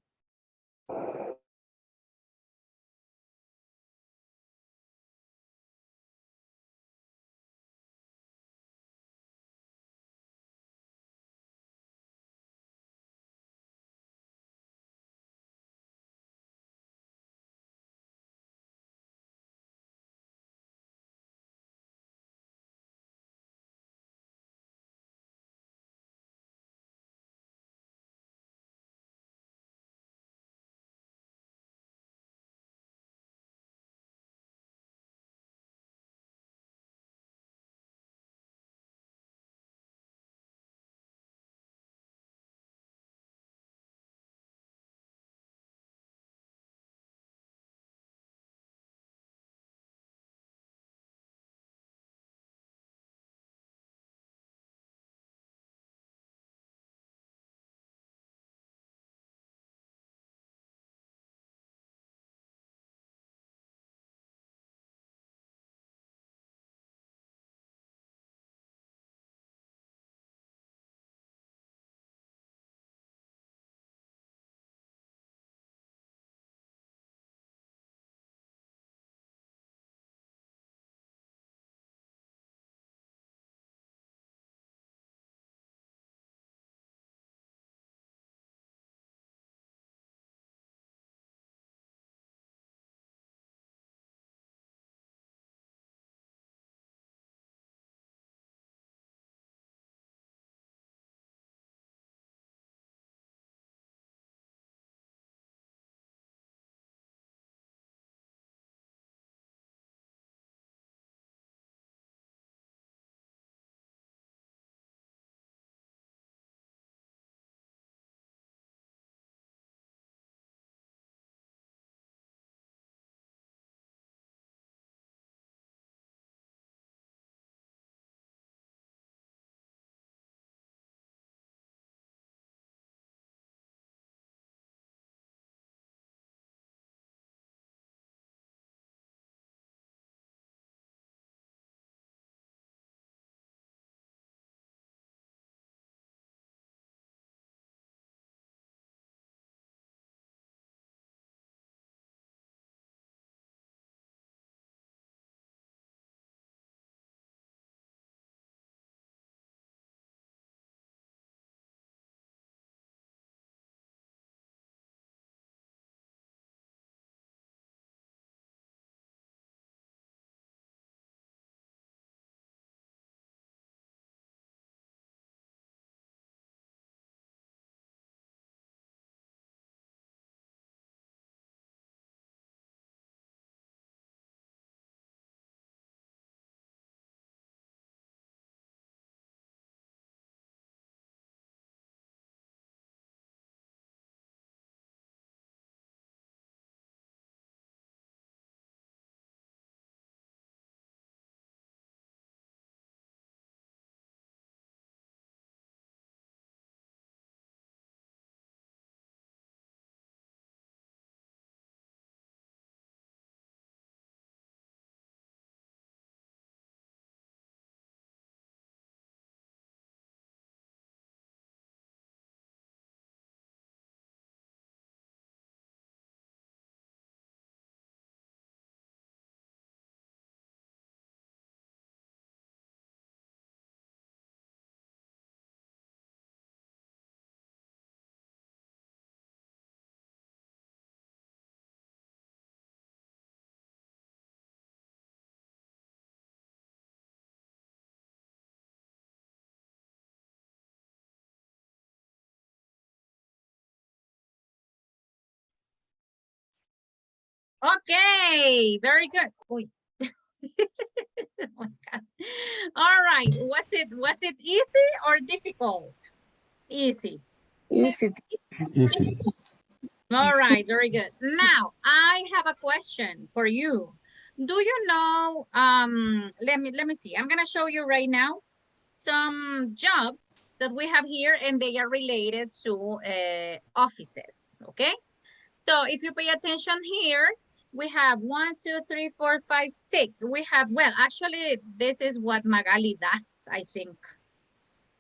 Okay, very good. Uy. Oh my God. All right. Was it easy or difficult? Easy. Easy. Easy. All right, very good. Now, I have a question for you. Do you know, let me see. I'm gonna show you right now some jobs that we have here and they are related to offices, okay? So if you pay attention here, we have 1, 2, 3, 4, 5, 6. We have, well, actually, this is what Magali does, I think.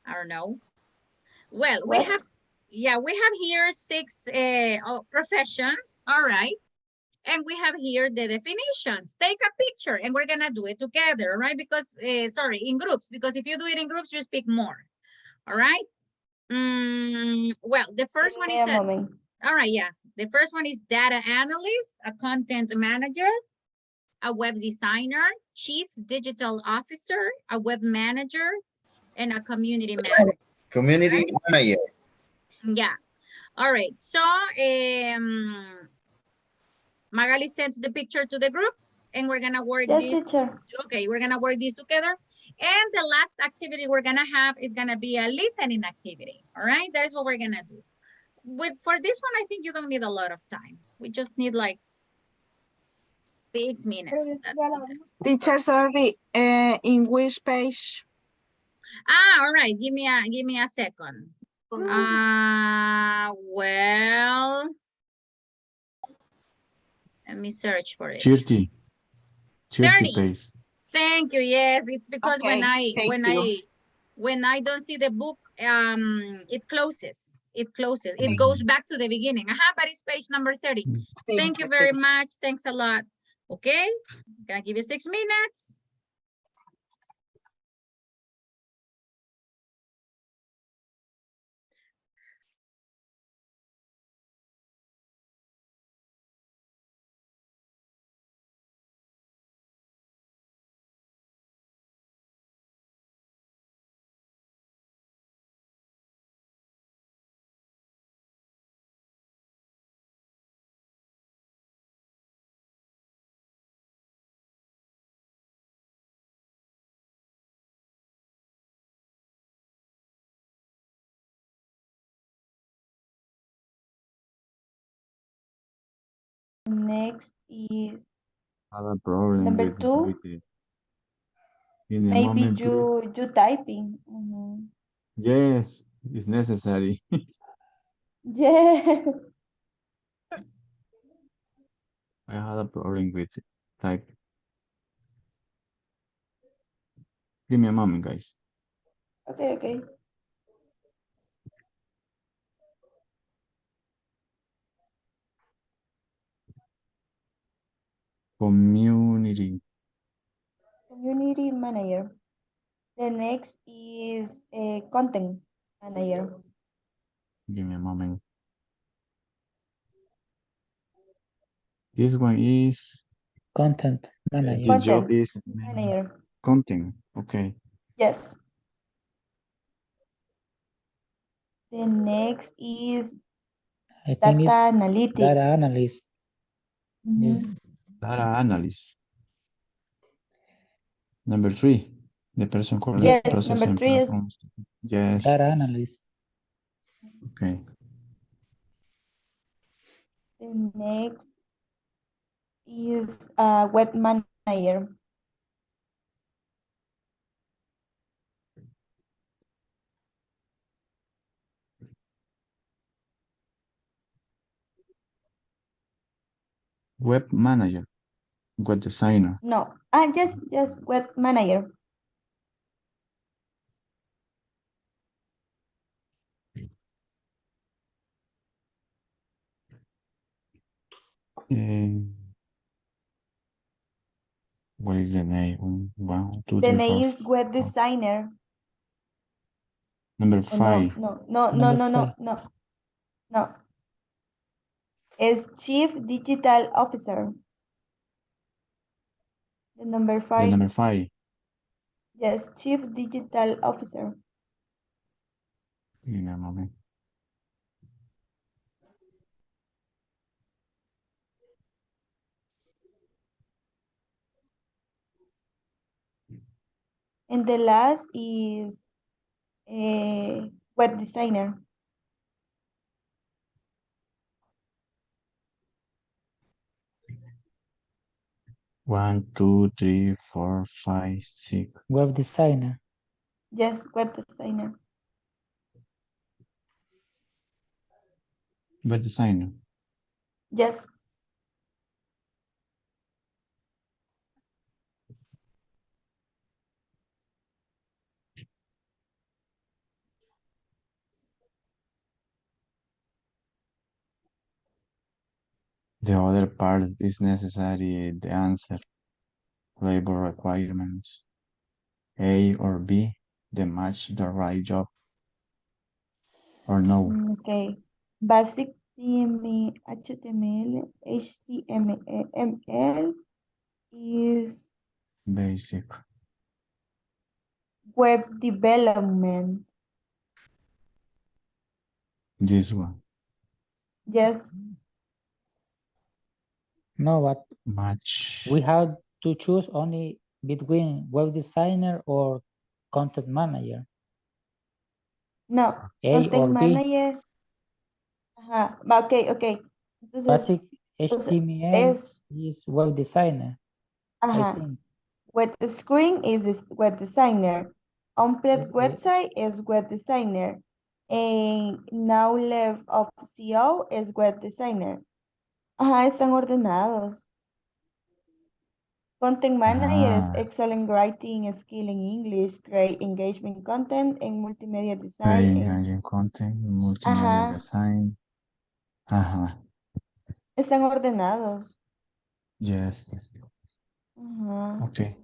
I don't know. Well, we What? have, yeah, we have here 6 professions, all right? And we have here the definitions. Take a picture and we're gonna do it together, right? Because, sorry, in groups, because if you do it in groups, you speak more, all right? Well, the first one Give is me a moment. all right, yeah. The first one is data analyst, a content manager, a web designer, chief digital officer, a web manager, and a community manager. Community manager. Yeah. All right. So Magali sent the picture to the group and we're gonna work Yes, this. teacher. Okay, we're gonna work this together. And the last activity we're gonna have is gonna be a listening activity. All right, that is what we're gonna do. For this one, I think you don't need a lot of time. We just need like 6 minutes. That's it. Teacher, sorry, in which page? All right. Give me a second. Well, let me search for it. 30. 30 pace. Thank you. Yes, it's because Okay, thank you. when I don't see the book, it closes. It closes. It goes back to the beginning. But it's page number 30. Thank you very much. Thanks a lot. Okay, gonna give you 6 minutes. Next is I have a problem number with 2. it. Give me a Maybe moment, please. you typing. Mhm. Yes, it's necessary. Yeah. I had a problem with type. Give me a moment, guys. Okay. Community. Community manager. The next is a content manager. Give me a moment. This one is Content manager. the job Content is manager. content. Okay. Yes. The next is I think it's data analytics. data analyst. Yes. Mhm. Data analyst. Number 3, the person Yes, collect, number process, 3 and is performs. Yes. Data analyst. Okay. the next is web manager. Web manager. Web designer. No, just web manager. What is the name? 1, 2, The 3, 4. name is web designer. Number Oh, 5. No. It's chief digital officer. The number 5. The number 5. Yes, chief digital officer. Give me a moment. And the last is a web designer. One, two, three, 4, 5, 6. Web designer. Yes, web designer. Web designer. Yes. The other part is necessary, the answer, labor requirements, A or B, they match the right job, or no, Okay. Basic HTML, HTML is basic. web development. This one, Yes. No, but match. we have to choose only between web designer or content manager. No. A Content or B. manager. Ajá. Okay, okay. Entonces, Basic HTML is web designer, I ajá. think. Web screen is web designer. On-page Okay. website is web designer. And now left of CO es web designer. Ajá, están ordenados. Content manager is excellent writing skill in English, great engagement content and multimedia design. Great engaging content, multimedia Ajá, design. están ordenados. Yes. Ajá, Okay.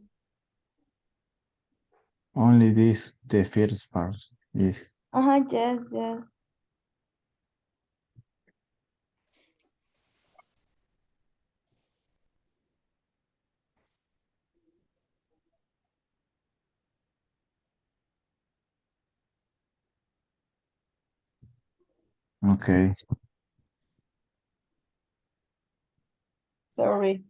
Only this, the first part is ajá, yes, yes. okay. Sorry.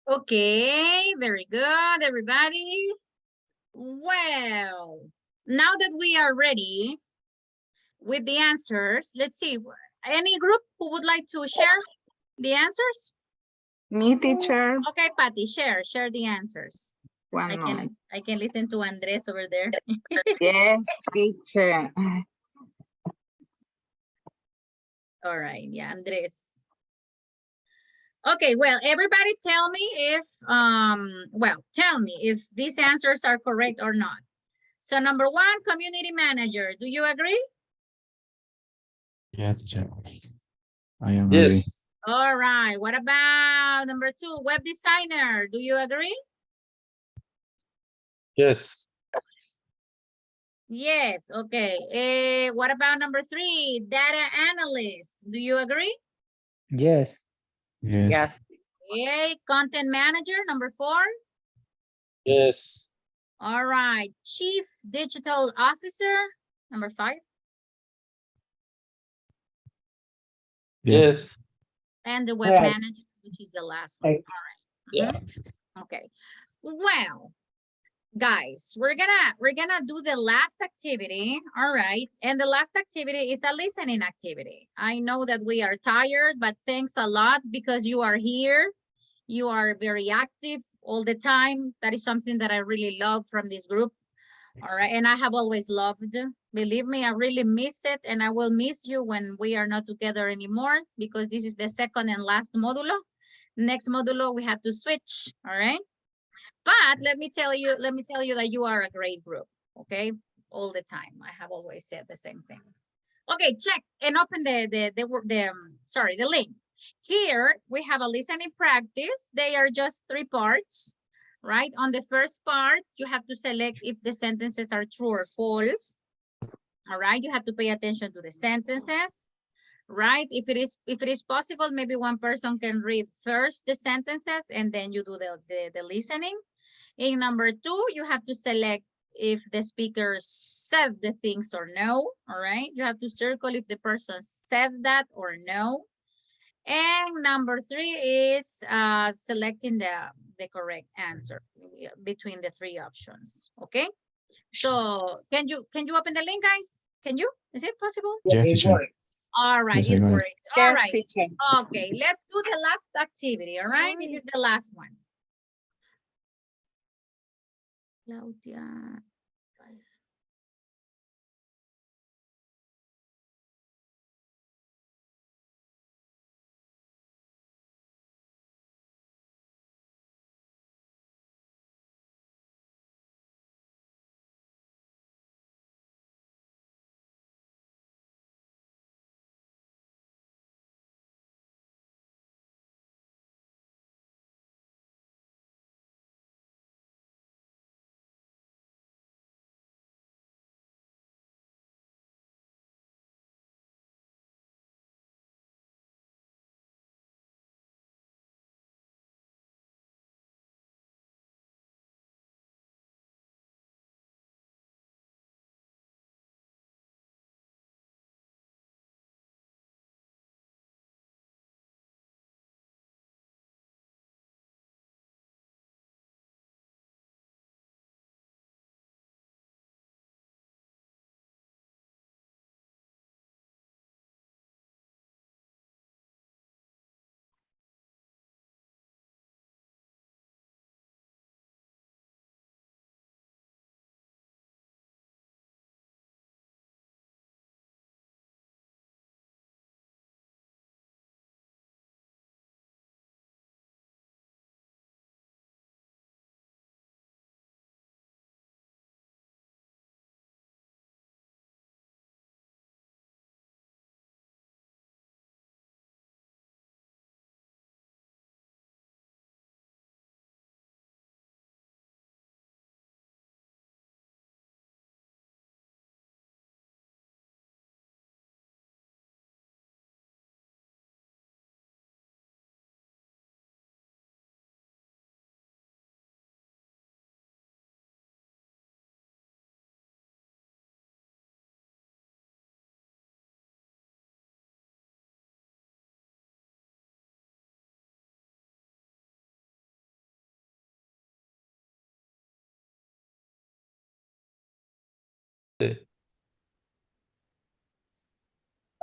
Okay, very good, everybody. Well, now that we are ready with the answers, let's see. Any group who would like to share the answers? Me, teacher. Okay, Patty, share the answers. One moment. I can listen to Andres over there. Yes, teacher. All right, yeah, Andres. Okay, well, everybody tell me if, tell me if these answers are correct or not. So number one, community manager, do you agree? Yes, I am ready. Yes. All right, what about number two, web designer, do you agree? Yes. Yes, okay. What about number three, data analyst, do you agree? Yes. Yes. Yes. Okay, content manager, number four. Yes. All right, chief digital officer, number five. Yes. And the web Yes. manager, which is the last one. All right. Yeah. Okay. Well, guys, we're gonna do the last activity. All right. And the last activity is a listening activity. I know that we are tired, but thanks a lot because you are here. You are very active all the time. That is something that I really love from this group. All right. And I have always loved. Believe me, I really miss it. And I will miss you when we are not together anymore because this is the second and last modulo. Next modulo, we have to switch. All right. But let me tell you that you are a great group, okay? All the time. I have always said the same thing. Okay, check and open the link. Here we have a listening practice. They are just 3 parts, right? On the first part, you have to select if the sentences are true or false. All right, you have to pay attention to the sentences, right? If it is possible, maybe one person can read first the sentences and then you do the listening. In number 2, you have to select if the speaker said the things or no, all right? You have to circle if the person said that or no. And number 3 is selecting the correct answer between the 3 options, okay? So can you open the link, guys? Can you? Is it possible? Yeah, Yes, it teacher. works. All right, Yes, I it got it. worked. All Yes, right. teacher. Okay, let's do the last activity, all right? This is the last one. Claudia.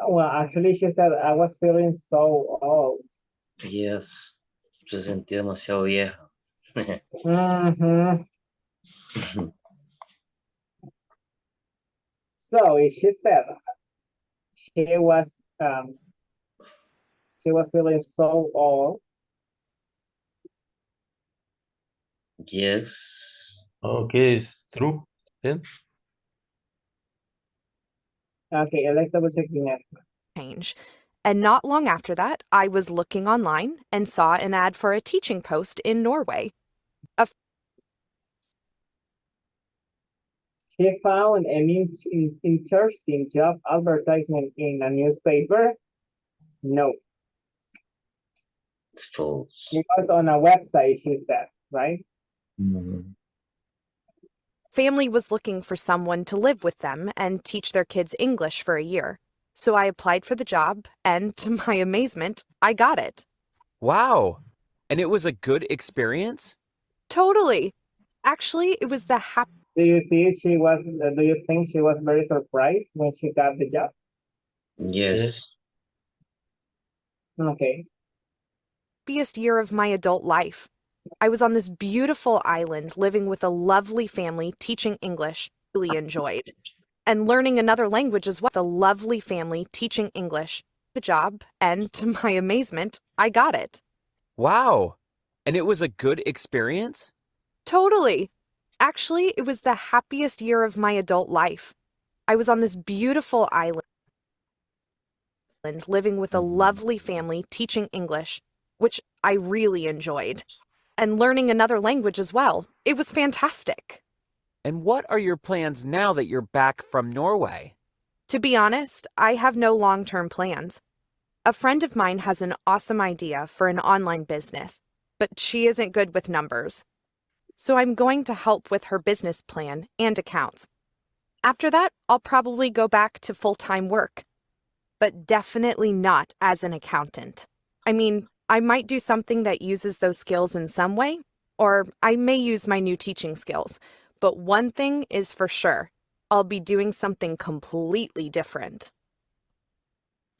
Well, actually, she said I was feeling so old. Yes, se sentía demasiado vieja. Mm-hmm. So she said um she was feeling so old. Yes. Okay, it's true. Then Okay, let's double check the next one. Change. And not long after that, I was looking online and saw an ad for a teaching post in Norway. She found an interesting job advertisement in a newspaper. No, It's false. it was on a website, she said, right? Family was looking for someone to live with them and teach their kids English for a year. So I applied for the job, and to my amazement, I got it. Wow. And it was a good experience? Totally. Actually, it was the Do you think she was very surprised when she got the job? Yes. Okay. happiest year of my adult life. I was on this beautiful island living with a lovely family teaching English. Really enjoyed. And learning another language as well. The lovely family teaching English. The job, and to my amazement, I got it. Wow. And it was a good experience? Totally. Actually, it was the happiest year of my adult life. I was on this beautiful island living with a lovely family teaching English, which I really enjoyed, and learning another language as well. It was fantastic. And what are your plans now that you're back from Norway? To be honest, I have no long-term plans. A friend of mine has an awesome idea for an online business, but she isn't good with numbers. So I'm going to help with her business plan and accounts. After that, I'll probably go back to full-time work, but definitely not as an accountant. I mean, I might do something that uses those skills in some way, or I may use my new teaching skills. But one thing is for sure, I'll be doing something completely different.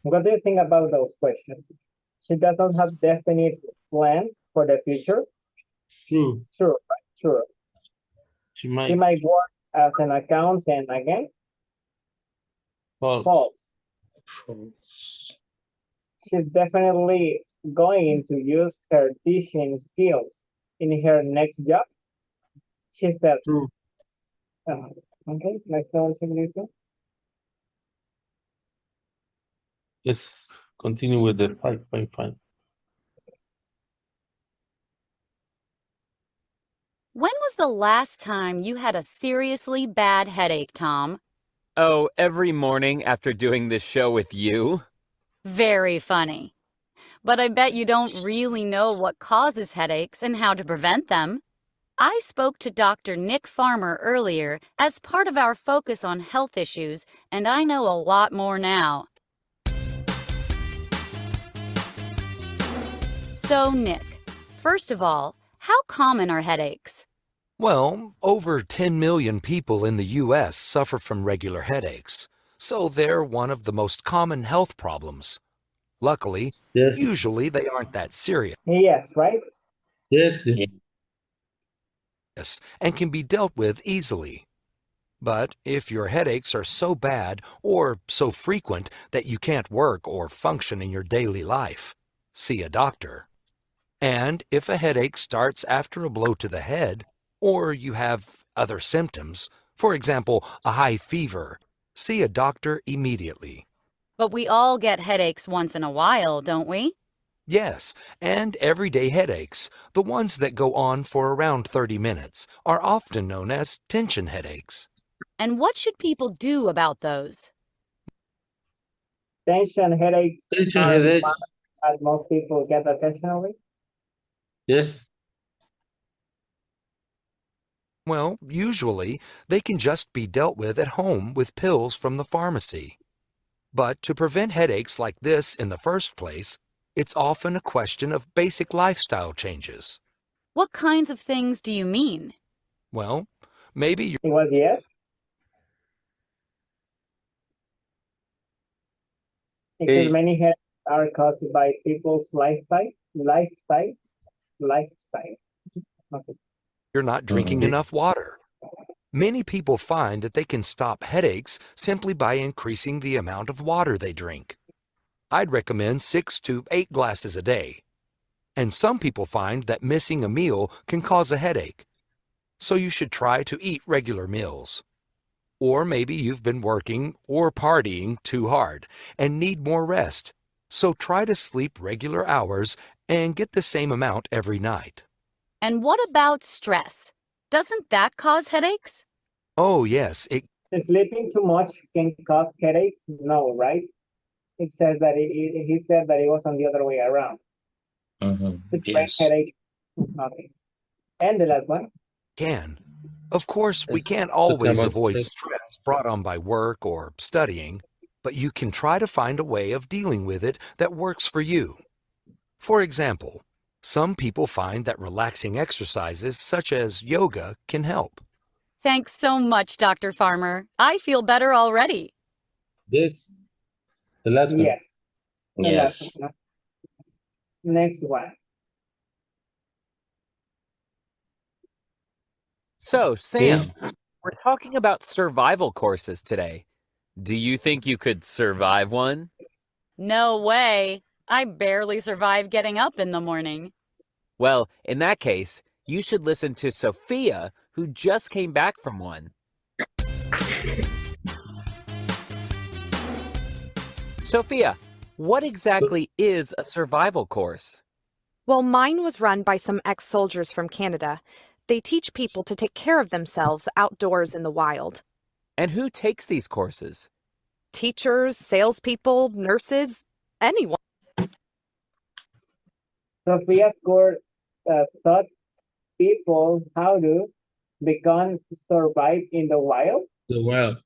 What do you think about those questions? She doesn't have definite plans for the future. True. True, right? True. She She might work as an accountant again. False. False. She's definitely going to use her teaching skills in her next job. She said. True. Okay, next one, Senorita. Let's continue with the 5.5. When was the last time you had a seriously bad headache, Tom? Oh, every morning after doing this show with you? Very funny. But I bet you don't really know what causes headaches and how to prevent them. I spoke to Dr. Nick Farmer earlier as part of our focus on health issues, and I know a lot more now. So, Nick, first of all, how common are headaches? Well, over 10 million people in the U.S. suffer from regular headaches, so they're one of the most common health problems. Luckily, usually they aren't that serious. Yes, right? Yes. And can be dealt with easily. But if your headaches are so bad or so frequent that you can't work or function in your daily life, see a doctor. And if a headache starts after a blow to the head, or you have other symptoms, for example, a high fever, see a doctor immediately. But we all get headaches once in a while, don't we? Yes, and everyday headaches, the ones that go on for around 30 minutes, are often known as tension headaches. And what should people do about those? Tension headaches. Tension headaches. As most people get occasionally. Yes. Well, usually they can just be dealt with at home with pills from the pharmacy. But to prevent headaches like this in the first place, it's often a question of basic lifestyle changes. What kinds of things do you mean? Well, maybe It was yes. Because many headaches are caused by people's lifestyle. Okay. You're not drinking enough water. Many people find that they can stop headaches simply by increasing the amount of water they drink. I'd recommend 6 to 8 glasses a day. And some people find that missing a meal can cause a headache. So you should try to eat regular meals. Or maybe you've been working or partying too hard and need more rest. So try to sleep regular hours and get the same amount every night. And what about stress? Doesn't that cause headaches? Oh, yes. Sleeping too much can cause headaches? No, right? It says that he said that it was on the other way around. Yes. Headache. Okay. And the last one? Can. Of course, we can't always avoid stress brought on by work or studying, but you can try to find a way of dealing with it that works for you. For example, some people find that relaxing exercises such as yoga can help. Thanks so much, Dr. Farmer. I feel better already. Yes. The last one. Yes. Yes. Next one. So, Sam, we're talking about survival courses today. Do you think you could survive one? No way. I barely survive getting up in the morning. Well, in that case, You should listen to Sophia, who just came back from one. Sophia, what exactly is a survival course? Well, mine was run by some ex-soldiers from Canada. They teach people to take care of themselves outdoors in the wild. And who takes these courses? Teachers, salespeople, nurses, anyone. Sophia's course taught people how to become survive in the wild. The well.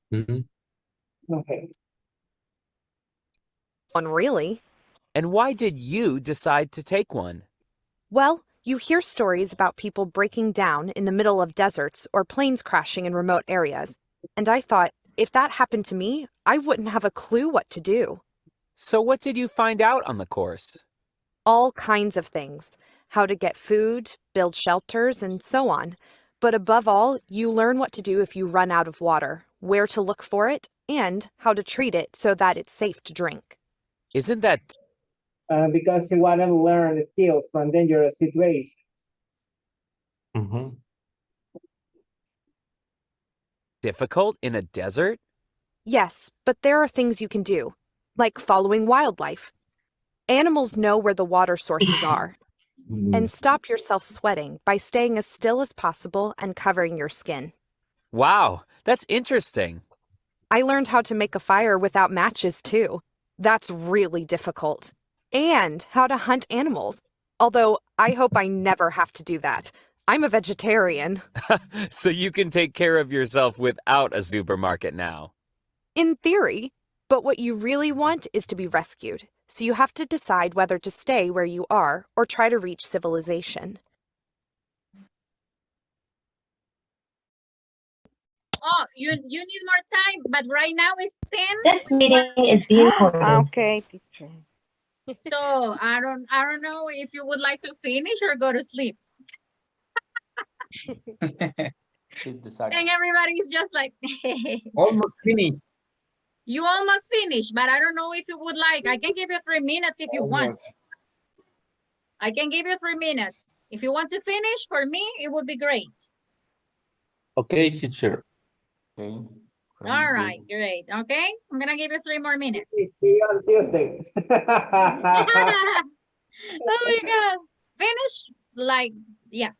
Okay. One really. And why did you decide to take one? Well, you hear stories about people breaking down in the middle of deserts or planes crashing in remote areas. And I thought, if that happened to me, I wouldn't have a clue what to do. So what did you find out on the course? All kinds of things. How to get food, build shelters, and so on. But above all, you learn what to do if you run out of water, where to look for it, and how to treat it so that it's safe to drink. Isn't that because he wanted to learn the skills from dangerous situations. difficult in a desert? Yes, but there are things you can do, like following wildlife. Animals know where the water sources are. And stop yourself sweating by staying as still as possible and covering your skin. Wow, that's interesting. I learned how to make a fire without matches too. That's really difficult. And how to hunt animals. Although I hope I never have to do that. I'm a vegetarian. So you can take care of yourself without a supermarket now. In theory. But what you really want is to be rescued. So you have to decide whether to stay where you are or try to reach civilization. Oh, you need more time, but right now it's 10. This meeting is being recorded. Okay, teacher. So I don't know if you would like to finish or go to sleep. And everybody's just like Almost finished. you almost finished, but I don't know if you would like. I can give you 3 minutes if you want. I can give you 3 minutes. If you want to finish, for me, it would be great. Okay, teacher. Okay. All right, great. Okay, I'm gonna give you 3 more minutes. See you on Tuesday. Oh my God. Finish like, yeah,